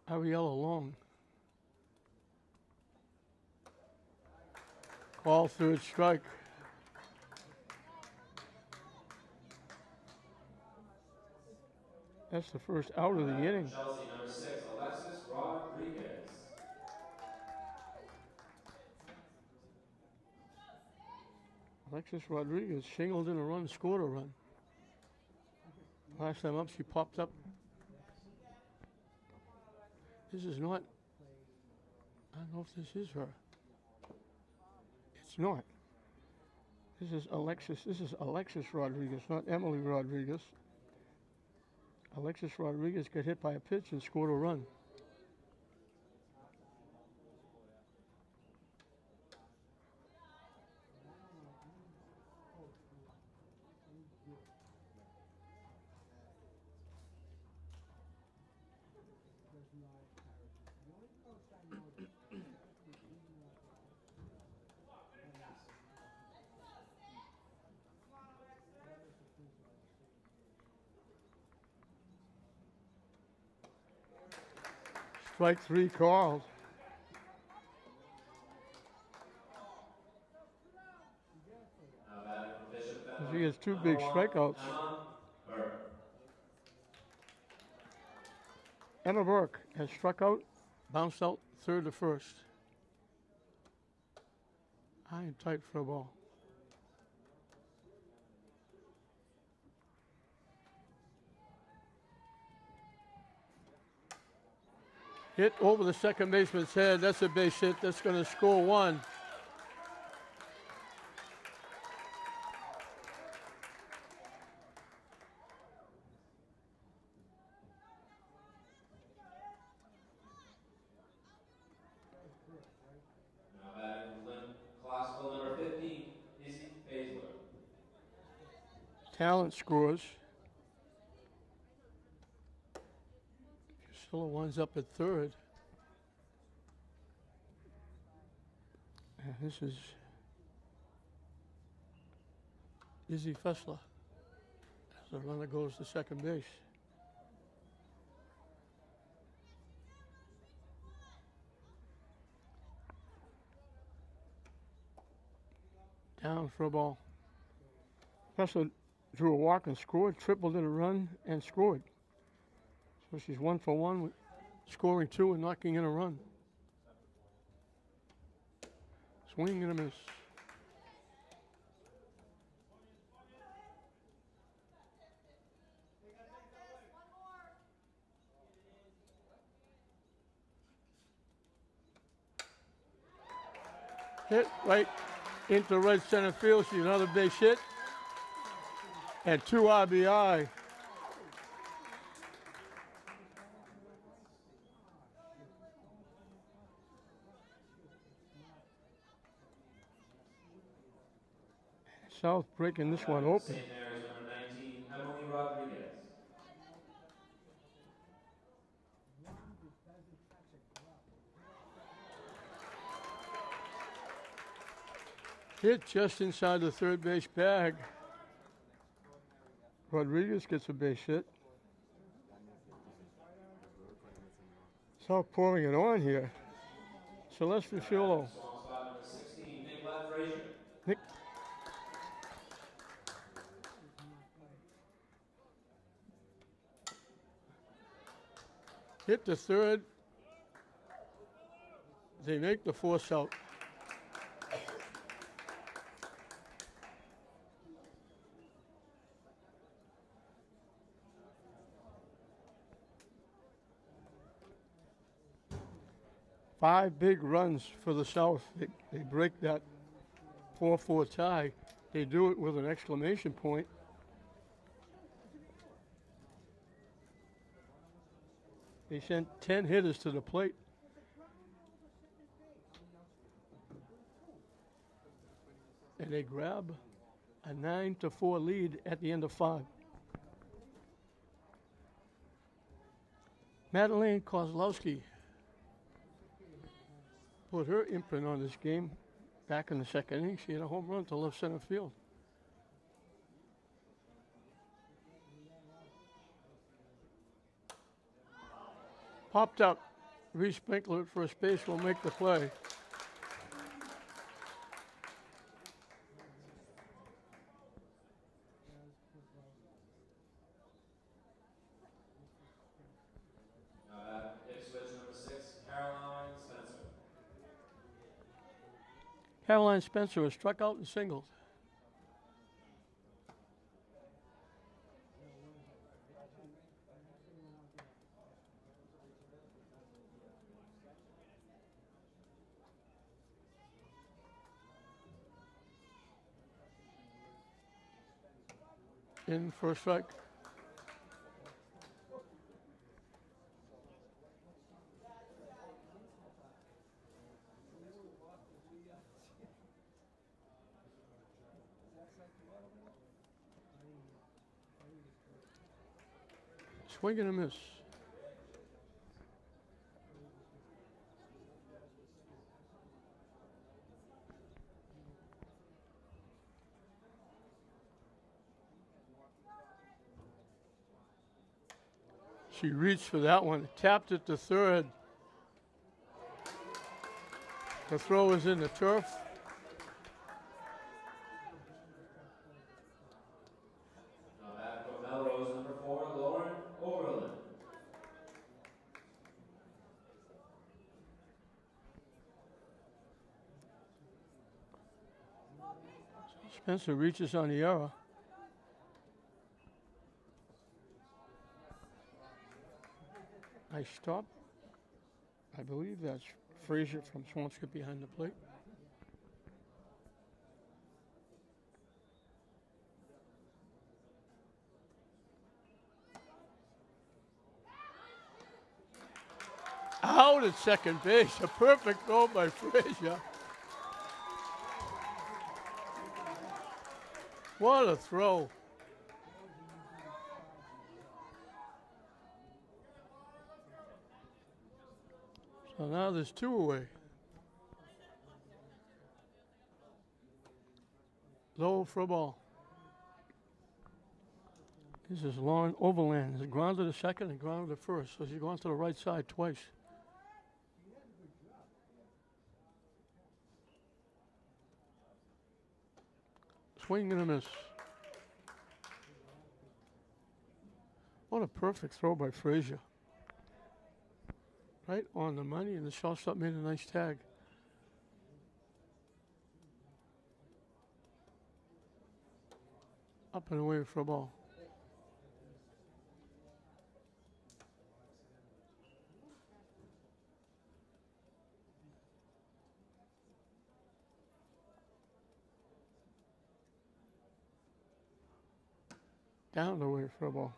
Ariella Long. Call, third strike. That's the first out of the inning.
Chelsea, number 6, Alexis Rodriguez.
Alexis Rodriguez shingled in a run, scored a run. Last time up, she popped up. This is not, I don't know if this is her. It's not. This is Alexis Rodriguez, not Emily Rodriguez. Alexis Rodriguez got hit by a pitch and scored a run. Strike 3 called. She has 2 big strikeouts. Emma Burke has struck out, bounced out, third to first. High and tight for a ball. Hit over the second baseman's head. That's a base hit. That's going to score 1.
Now batting classical number 15, Izzy Baszler.
Talent scores. Casilla winds up at third. And this is Izzy Fessler as the runner goes to second base. Down for a ball. Fessler drew a walk and scored, tripled in a run and scored. So she's 1 for 1 with scoring 2 and knocking in a run. Swing and a miss. Hit right into right center field. She's another base hit. And 2 RBI. South breaking this one open.
St. Mary's number 19, Emily Rodriguez.
Hit just inside the third base bag. Rodriguez gets a base hit. South pouring it on here. Celeste Fiolo.
Strong spot number 16, Nicolette Frazier.
Nick. Hit the third. They make the force out. Five big runs for the South. They break that 4-4 tie. They do it with an exclamation point. They sent 10 hitters to the plate. And they grab a 9-4 lead at the end of 5. Madeleine Kozlowski put her imprint on this game back in the second inning. She had a home run to left center field. Popped up. Reese Sprinkler at first base will make the play. Caroline Spencer was struck out and singled. In for a strike. Swing and a miss. She reached for that one, tapped it to third. The throw is in the turf.
Melrose, number 4, Lauren Oberlin.
Spencer reaches on the error. Nice stop. I believe that's Frazier from Swampscott behind the plate. Out at second base. A perfect throw by Frazier. What a throw. So now there's 2 away. Low for a ball. This is Lauren Overland. He's grounded to second and grounded to first. So she's gone to the right side twice. Swing and a miss. What a perfect throw by Frazier. Right on the money, and the shortstop made a nice tag. Up and away for a ball. Down the way for a ball.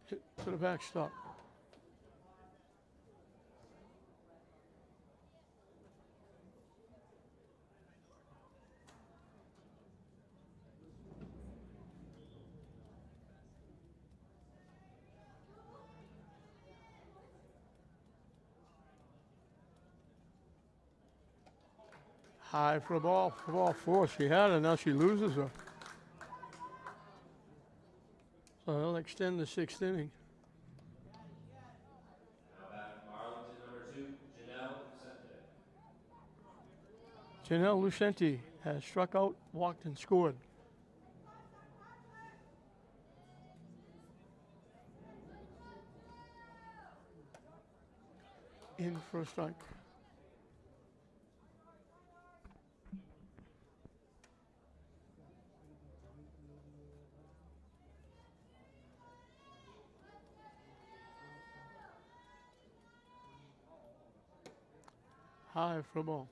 Hit to the backstop. High for a ball 4. She had her, now she loses her. So they'll extend the 6th inning.
Now back from Arlington, number 2, Janelle Lucente.
Janelle Lucente has struck out, walked, and scored. In for a strike. high for a ball.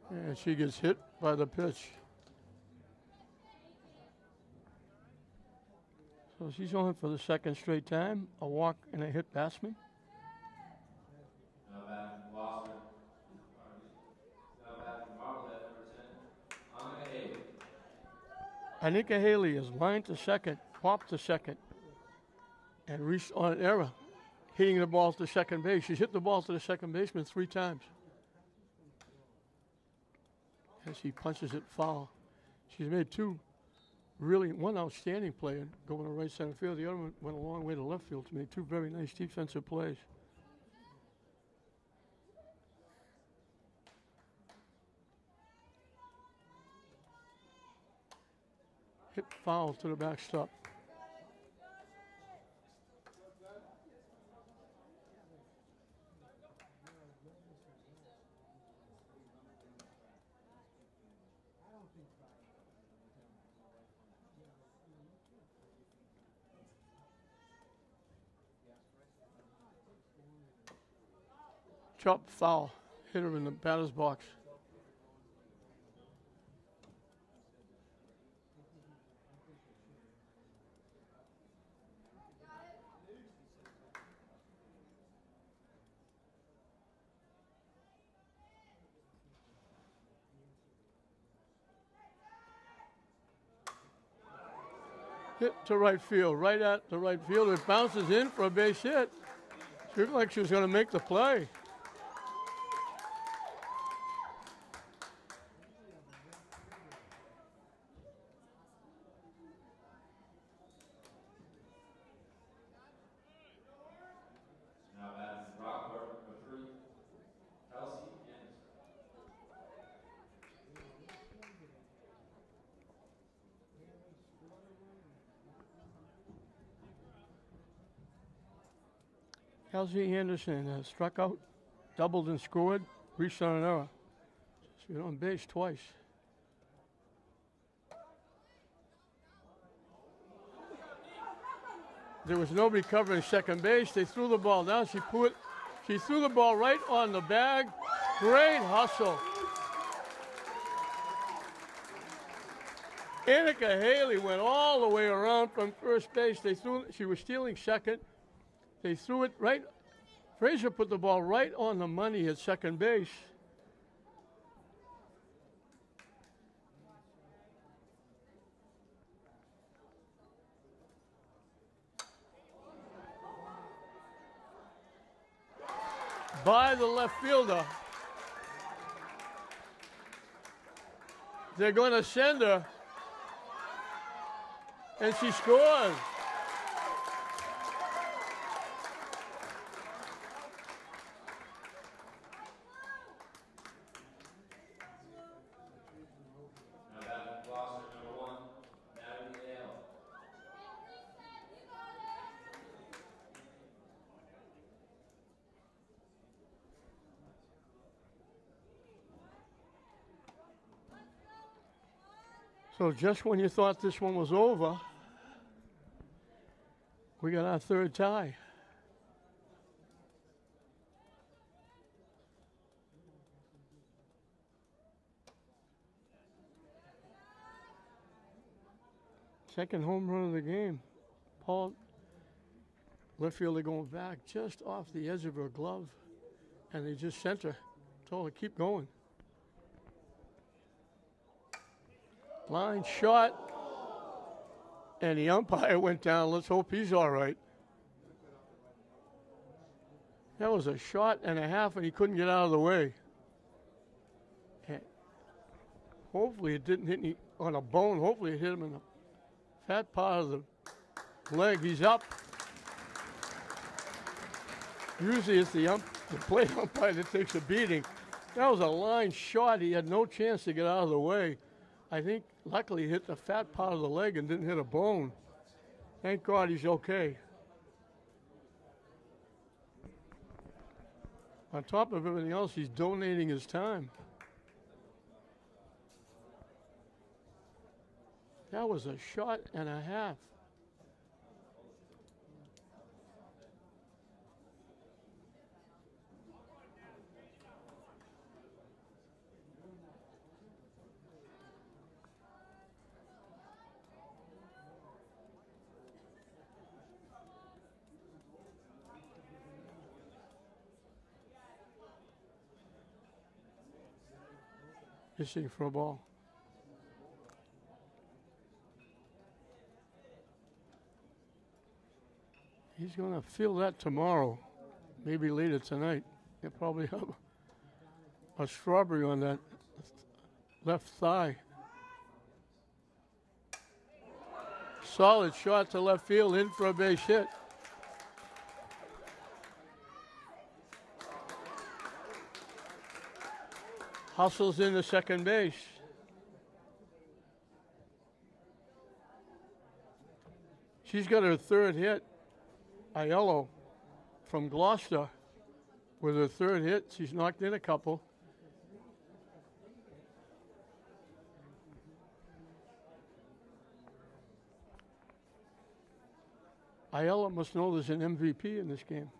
And she gets hit by the pitch. So she's on for the second straight time, a walk and a hit batsman.
Now back from Gloucester. Now back from Marblehead, number 10, Annika Haley.
Anika Haley is lined to second, popped to second, and reached on an error, hitting the ball to second base. She's hit the ball to the second baseman 3 times. As she punches it foul. She's made 2 really, one outstanding player going to right center field. The other one went a long way to left field to make 2 very nice defensive plays. Hit foul to the backstop. Chop foul. Hit her in the batter's box. Hit to right field, right at the right field. It bounces in for a base hit. She looked like she was going to make the play.
Now back from Rockport, number 3, Kelsey Anderson.
Kelsey Anderson struck out, doubled and scored, reached on an error. She's on base twice. There was nobody covering second base. They threw the ball down. She threw the ball right on the bag. Great hustle. Annika Haley went all the way around from first base. She was stealing second. They threw it right. Frazier put the ball right on the money at second base. By the left fielder. They're going to send her. And she scores.
Now back from Gloucester, number 1, Natalie Dale.
So just when you thought this one was over, we got our third tie. Second home run of the game. Paul, left fielder going back just off the edge of her glove, and they just sent her. Told her, keep going. Line shot, and the umpire went down. Let's hope he's all right. That was a shot and a half, and he couldn't get out of the way. And hopefully it didn't hit him on a bone. Hopefully it hit him in the fat part of the leg. He's up. Usually it's the plate umpire that takes a beating. That was a line shot. He had no chance to get out of the way. I think luckily he hit the fat part of the leg and didn't hit a bone. Thank God he's okay. On top of everything else, he's donating his time. That was a shot and a half. Fishing for a ball. He's going to feel that tomorrow, maybe later tonight. He'll probably have a strawberry on that left thigh. Solid shot to left field, in for a base hit. Hustles into second base. She's got her third hit. Aiello from Gloucester with her third hit. She's knocked in a couple. Aiello must know there's an MVP in this game.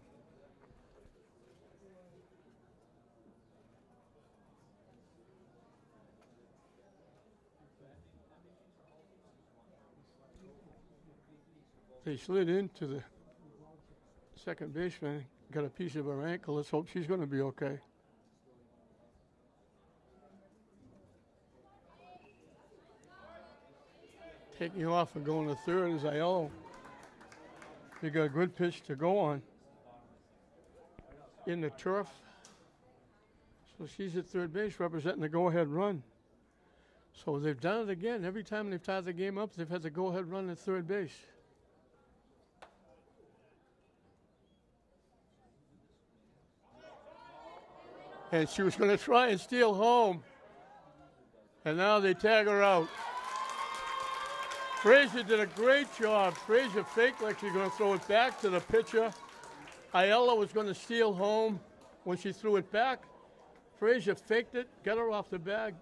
They slid into the second baseman, got a piece of her ankle. Let's hope she's going to be okay. Taking off and going to third is Aiello. They got a good pitch to go on in the turf. So she's at third base representing the go-ahead run. So they've done it again. Every time they've tied the game up, they've had the go-ahead run at third base. And she was going to try and steal home. And now they tag her out. Frazier did a great job. Frazier faked like she's going to throw it back to the pitcher. Aiello was going to steal home when she threw it back. Frazier faked it, got her off the bag,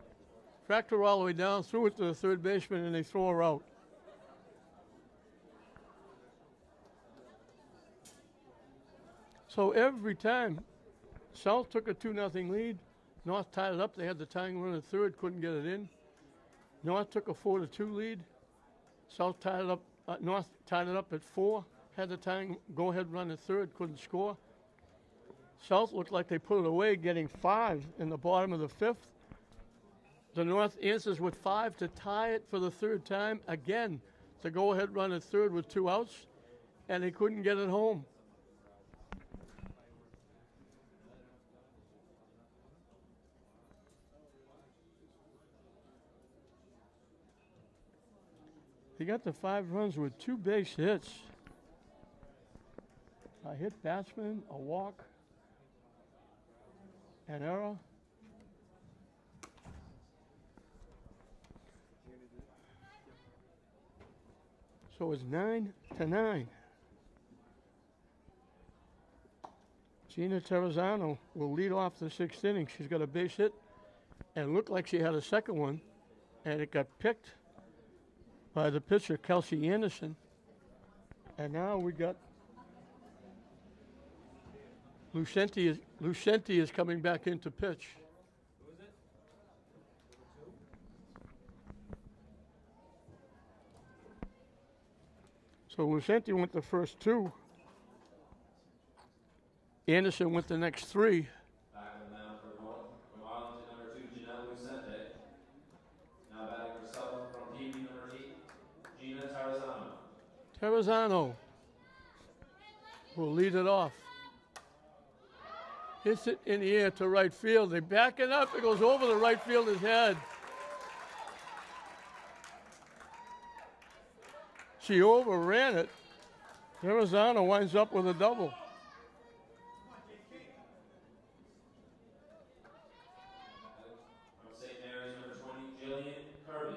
tracked her all the way down, threw it to the third baseman, and they throw her out. So every time South took a 2-0 lead, North tied it up. They had the tying run at third, couldn't get it in. North took a 4-2 lead. South tied it up. North tied it up at 4. Had the tying go-ahead run at third, couldn't score. South looked like they put it away, getting 5 in the bottom of the 5th. The North answers with 5 to tie it for the third time. Again, the go-ahead run at third with 2 outs, and they couldn't get it home. They got the 5 runs with 2 base hits. A hit batsman, a walk, an error. So it's 9-9. Gina Terrazzano will lead off the 6th inning. She's got a base hit and looked like she had a second one, and it got picked by the pitcher, Kelsey Anderson. And now we got Lucenti is coming back into pitch.
Who is it?
So Lucenti went the first 2. Anderson went the next 3.
Back on the mound for North, from Arlington, number 2, Janelle Lucente. Now batting herself from team number 8, Gina Terrazzano.
Terrazzano will lead it off. Hits it in the air to right field. They back it up. It goes over the right fielder's head. She overran it. Terrazzano winds up with a double.
From St. Mary's, number 20, Jillian Kirby.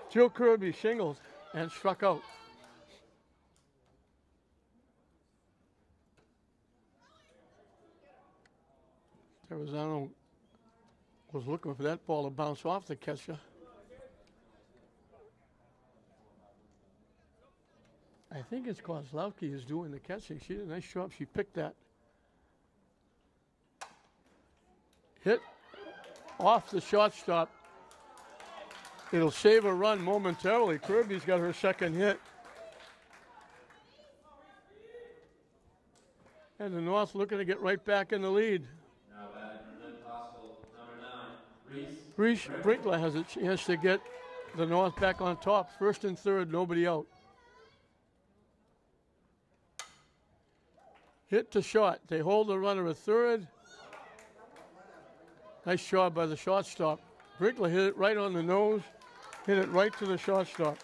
Jill Kirby shingled and struck out. Terrazzano was looking for that ball to bounce off the catcher. I think it's Kozlowski is doing the catching. She did a nice job. She picked that. Hit off the shortstop. It'll save a run momentarily. Kirby's got her second hit. And the North looking to get right back in the lead.
Now batting from then possible number 9,
Reese Brinkler has a chance to get the North back on top. First and third, nobody out. Hit to short. They hold the runner at third. Nice job by the shortstop. Brinkler hit it right on the nose. Hit it right to the shortstop.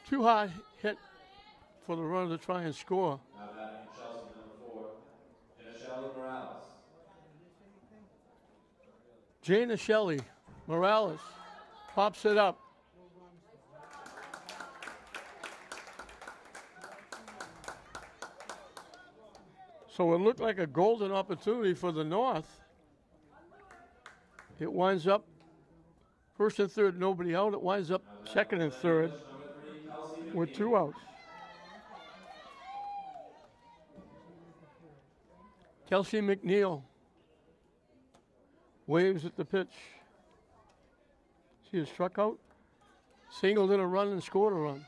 Too hard hit for the runner to try and score.
now batting for Chelsea number 4, Shelley Morales.
Jana Shelley Morales pops it up. So it looked like a golden opportunity for the North. It winds up first and third, nobody out. It winds up second and third with 2 outs. Kelsey McNeil waves at the pitch. She has struck out, singled in a run, and scored a run.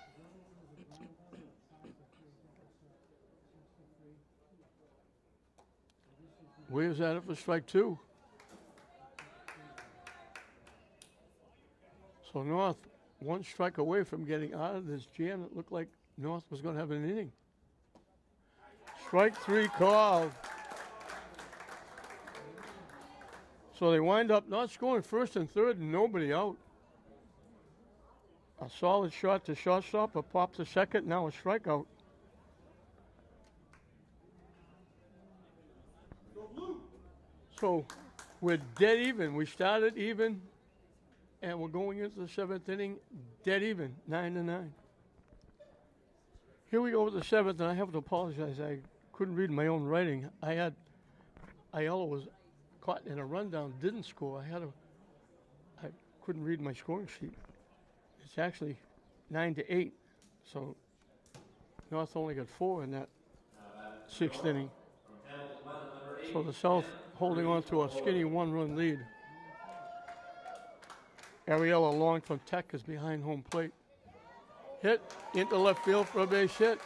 Waves at it for strike 2. So North 1 strike away from getting out of this jam. It looked like North was going to have an inning. Strike 3 called. So they wind up not scoring first and third and nobody out. A solid shot to shortstop, a pop to second, now a strikeout. So we're dead even. We started even, and we're going into the 7th inning dead even, 9-9. Here we go with the 7th, and I have to apologize. I couldn't read my own writing. Ayala was caught in a rundown, didn't score. I couldn't read my scoring sheet. It's actually 9-8, so North only got 4 in that 6th inning. So the South holding on to a skinny 1-run lead. Ariella Long from Tech is behind home plate. Hit into left field for a base hit.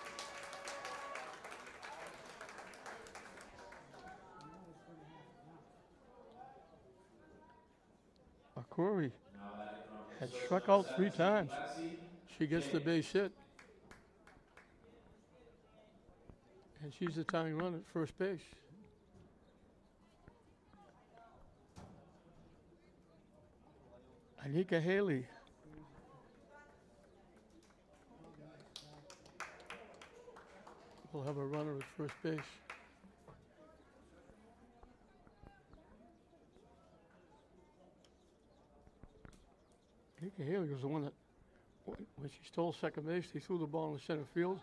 Akuri had struck out 3 times. She gets the base hit. And she's the tying run at first base. Anika Haley. We'll have a runner at first base. Anika Haley was the one that, when she stole second base, he threw the ball in the center field.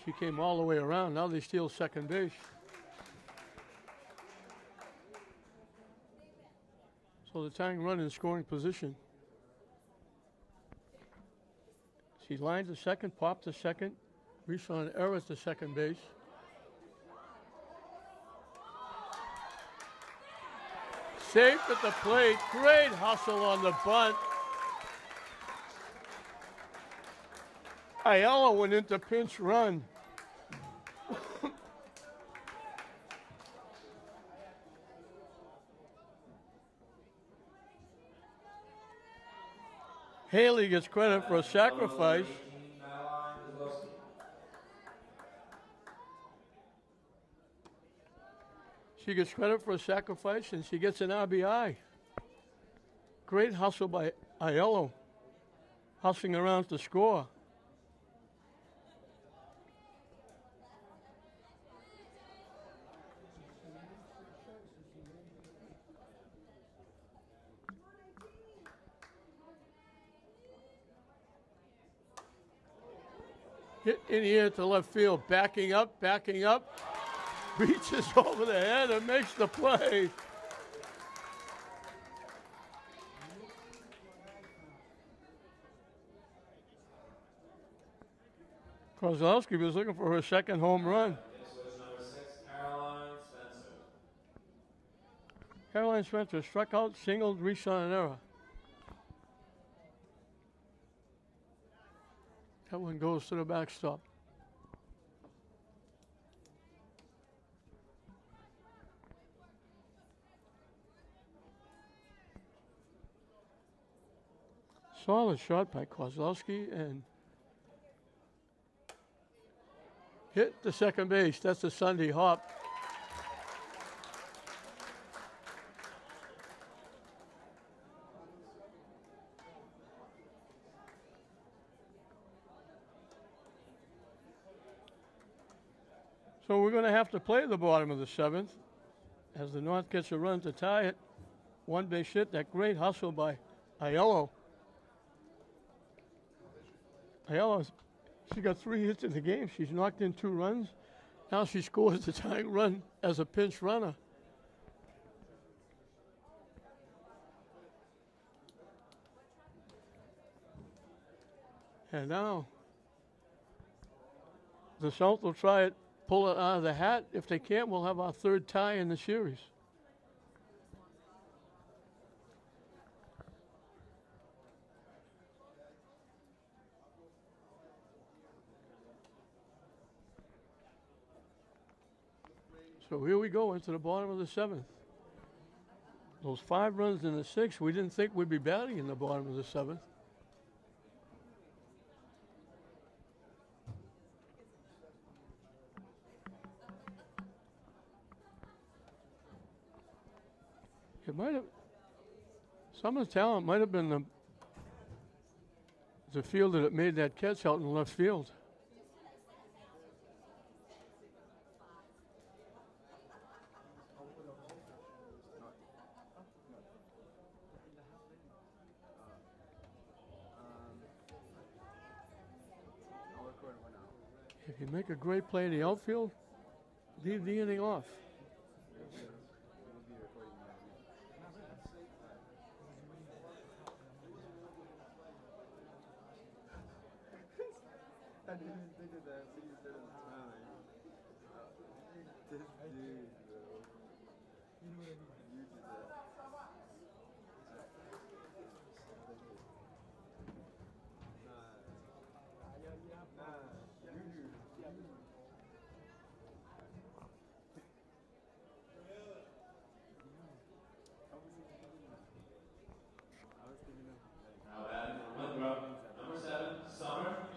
She came all the way around. Now they steal second base. So the tying run in scoring position. She lined to second, popped to second, reached on an error to second base. Safe at the plate. Great hustle on the bunt. Ayala went into pinch run. Haley gets credit for a sacrifice. She gets credit for a sacrifice, and she gets an RBI. Great hustle by Aiello, hustling around to score. Hit in the air to left field, backing up, reaches over the head and makes the play. Kozlowski was looking for her second home run.
Switch number 6, Caroline Spencer.
Caroline Spencer struck out, singled, reached on an error. That one goes to the backstop. Solid shot by Kozlowski and hit the second base. That's a Sunday hop. So we're going to have to play the bottom of the seventh as the North gets a run to tie it. One base hit. That great hustle by Aiello. Aiello, she got 3 hits in the game. She's knocked in 2 runs. Now she scores the tying run as a pinch runner. And now the South will try it, pull it out of the hat. If they can't, we'll have our 3rd tie in the series. So here we go into the bottom of the 7th. Those 5 runs in the 6th, we didn't think we'd be batting in the bottom of the 7th. It might have, some of the talent might have been the fielder that made that catch out in left field. If you make a great play in the outfield, leave the inning off.
I didn't think of that when you said it at the time. This dude, bro. You know what I mean? You did that.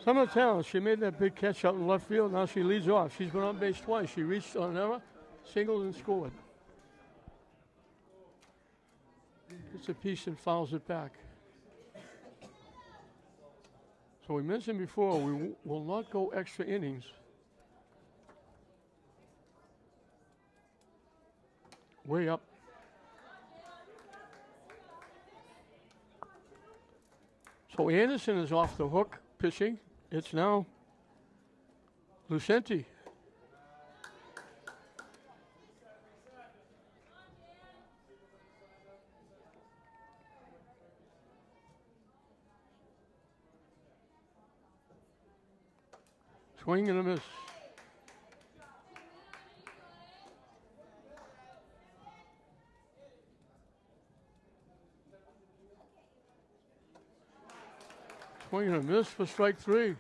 Some of the talent, she made that big catch out in left field. Now she leads off. She's been on base twice. She reached on an error, singled and scored. Gets a piece and fouls it back. So we mentioned before, we will not go extra innings. Way up. So Anderson is off the hook pitching. It's now Lucenti. Swing and a miss. Swing and a miss for strike 3.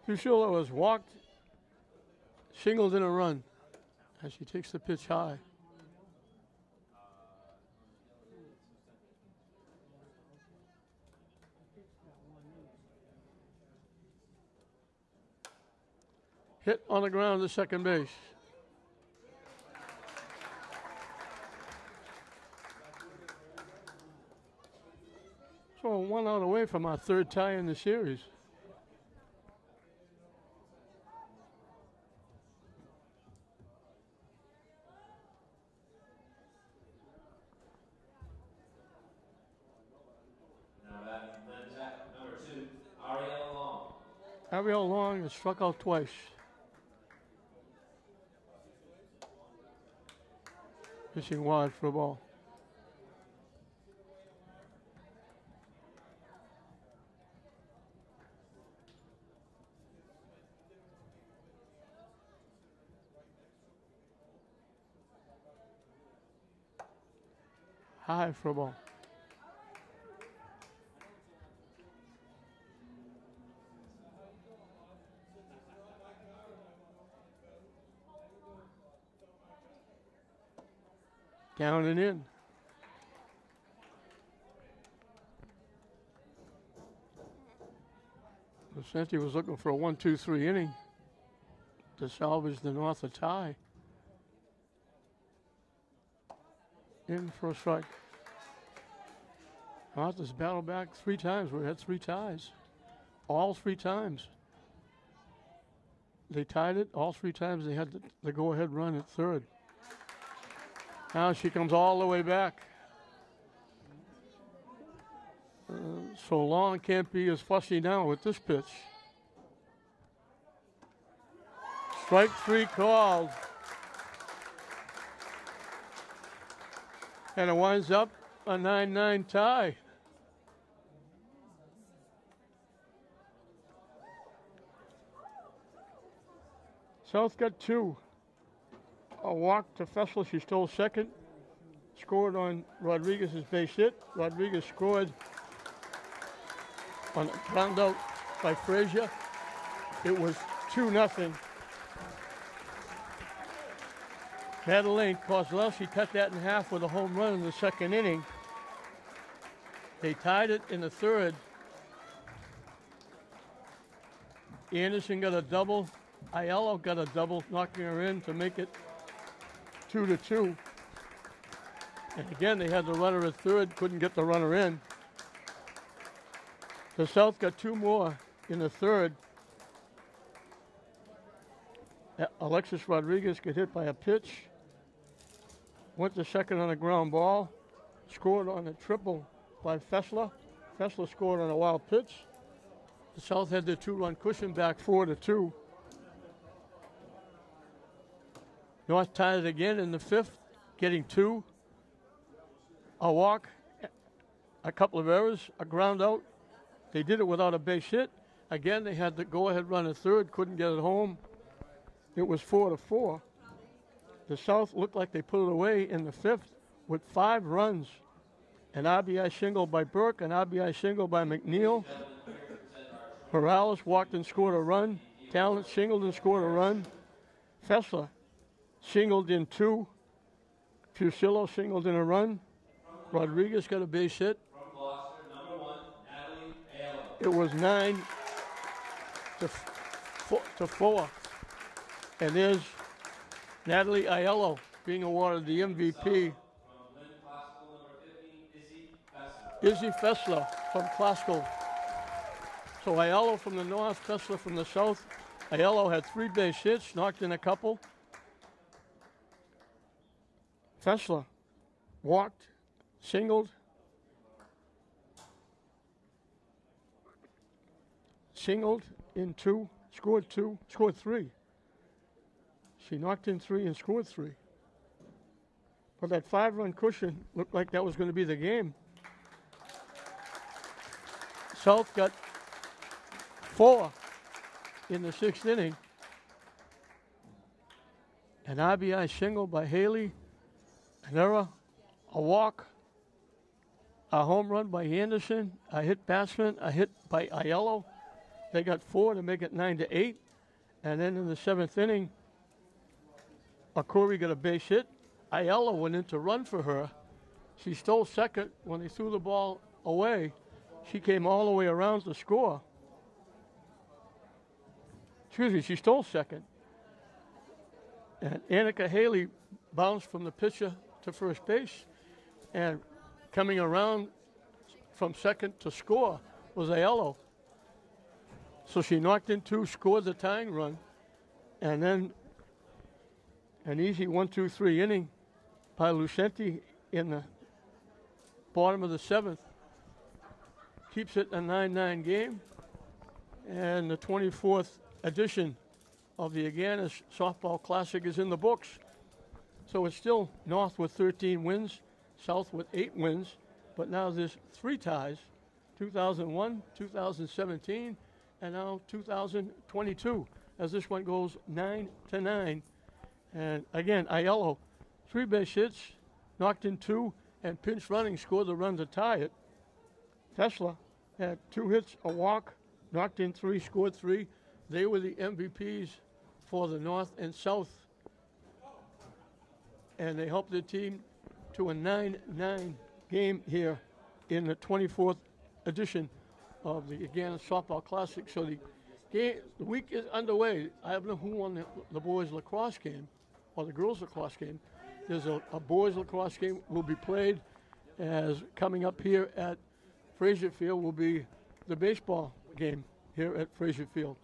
Fusillo has walked, singled in a run as she takes the pitch high. Hit on the ground to second base. So 1 out away from our 3rd tie in the series. Ariel Long has struck out twice. Pitching wide for a ball. High for a ball. Down and in. Vicente was looking for a 1-2-3 inning to salvage the North a tie. In for a strike. North has battled back 3 times. We had 3 ties. All 3 times. They tied it. All 3 times they had the go-ahead run at third. Now she comes all the way back. So Long can't be as fussy now with this pitch. Strike 3 called. And it winds up a 9-9 tie. South got 2. A walk to Fessler. She stole second. Scored on Rodriguez's base hit. Rodriguez scored on a ground out by Frazier. It was 2-0. Madeleine Kozlowski cut that in half with a home run in the second inning. They tied it in the third. Anderson got a double. Aiello got a double, knocking her in to make it 2-2. And again, they had the runner at third, couldn't get the runner in. The South got 2 more in the third. Alexis Rodriguez got hit by a pitch. Went to second on a ground ball. Scored on a triple by Fessler. Fessler scored on a wild pitch. The South had their 2-run cushion back 4-2. North tied it again in the 5th, getting 2. A walk, a couple of errors, a ground out. They did it without a base hit. Again, they had the go-ahead run at third, couldn't get it home. It was 4-4. The South looked like they put it away in the 5th with 5 runs. An RBI single by Burke, an RBI single by McNeil. Morales walked and scored a run. Talent singled and scored a run. Fessler singled in 2. Fusillo singled in a run. Rodriguez got a base hit.
From Gloucester, number 1, Natalie Aiello.
It was 9-4. And there's Natalie Aiello being awarded the MVP.
From Lynn Classical, number 15, Izzy Fessler.
Izzy Fessler from Classical. So Aiello from the north, Fessler from the south. Aiello had 3 base hits, knocked in a couple. Fessler walked, singled, in 2, scored 2, scored 3. She knocked in 3 and scored 3. But that 5-run cushion looked like that was going to be the game. South got 4 in the 6th inning. An RBI single by Haley, an error, a walk, a home run by Anderson, a hit batsman, a hit by Aiello. They got 4 to make it 9-8. And then in the 7th inning, Akuri got a base hit. Aiello went in to run for her. She stole second. When they threw the ball away, she came all the way around to score. Excuse me, she stole second. And Annika Haley bounced from the pitcher to first base. And coming around from second to score was Aiello. So she knocked in 2, scored the tying run. And then an easy 1-2-3 inning by Lucenti in the bottom of the 7th. Keeps it a 9-9 game. And the 24th edition of the Agganis Softball Classic is in the books. So it's still North with 13 wins, South with 8 wins, but now there's 3 ties, 2001, 2017, and now 2022, as this one goes 9-9. And again, Aiello, 3 base hits, knocked in 2, and pinch running scored the run to tie it. Tesla had 2 hits, a walk, knocked in 3, scored 3. They were the MVPs for the North and South. And they helped their team to a 9-9 game here in the 24th edition of the Agganis Softball Classic. So the week is underway. I don't know who won the boys lacrosse game or the girls lacrosse game. There's a boys lacrosse game will be played, as coming up here at Frazier Field will be the baseball game here at Frazier Field.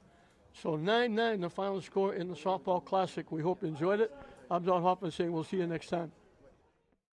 So 9-9 the final score in the Softball Classic. We hope you enjoyed it. I'm Don Hoffman saying we'll see you next time.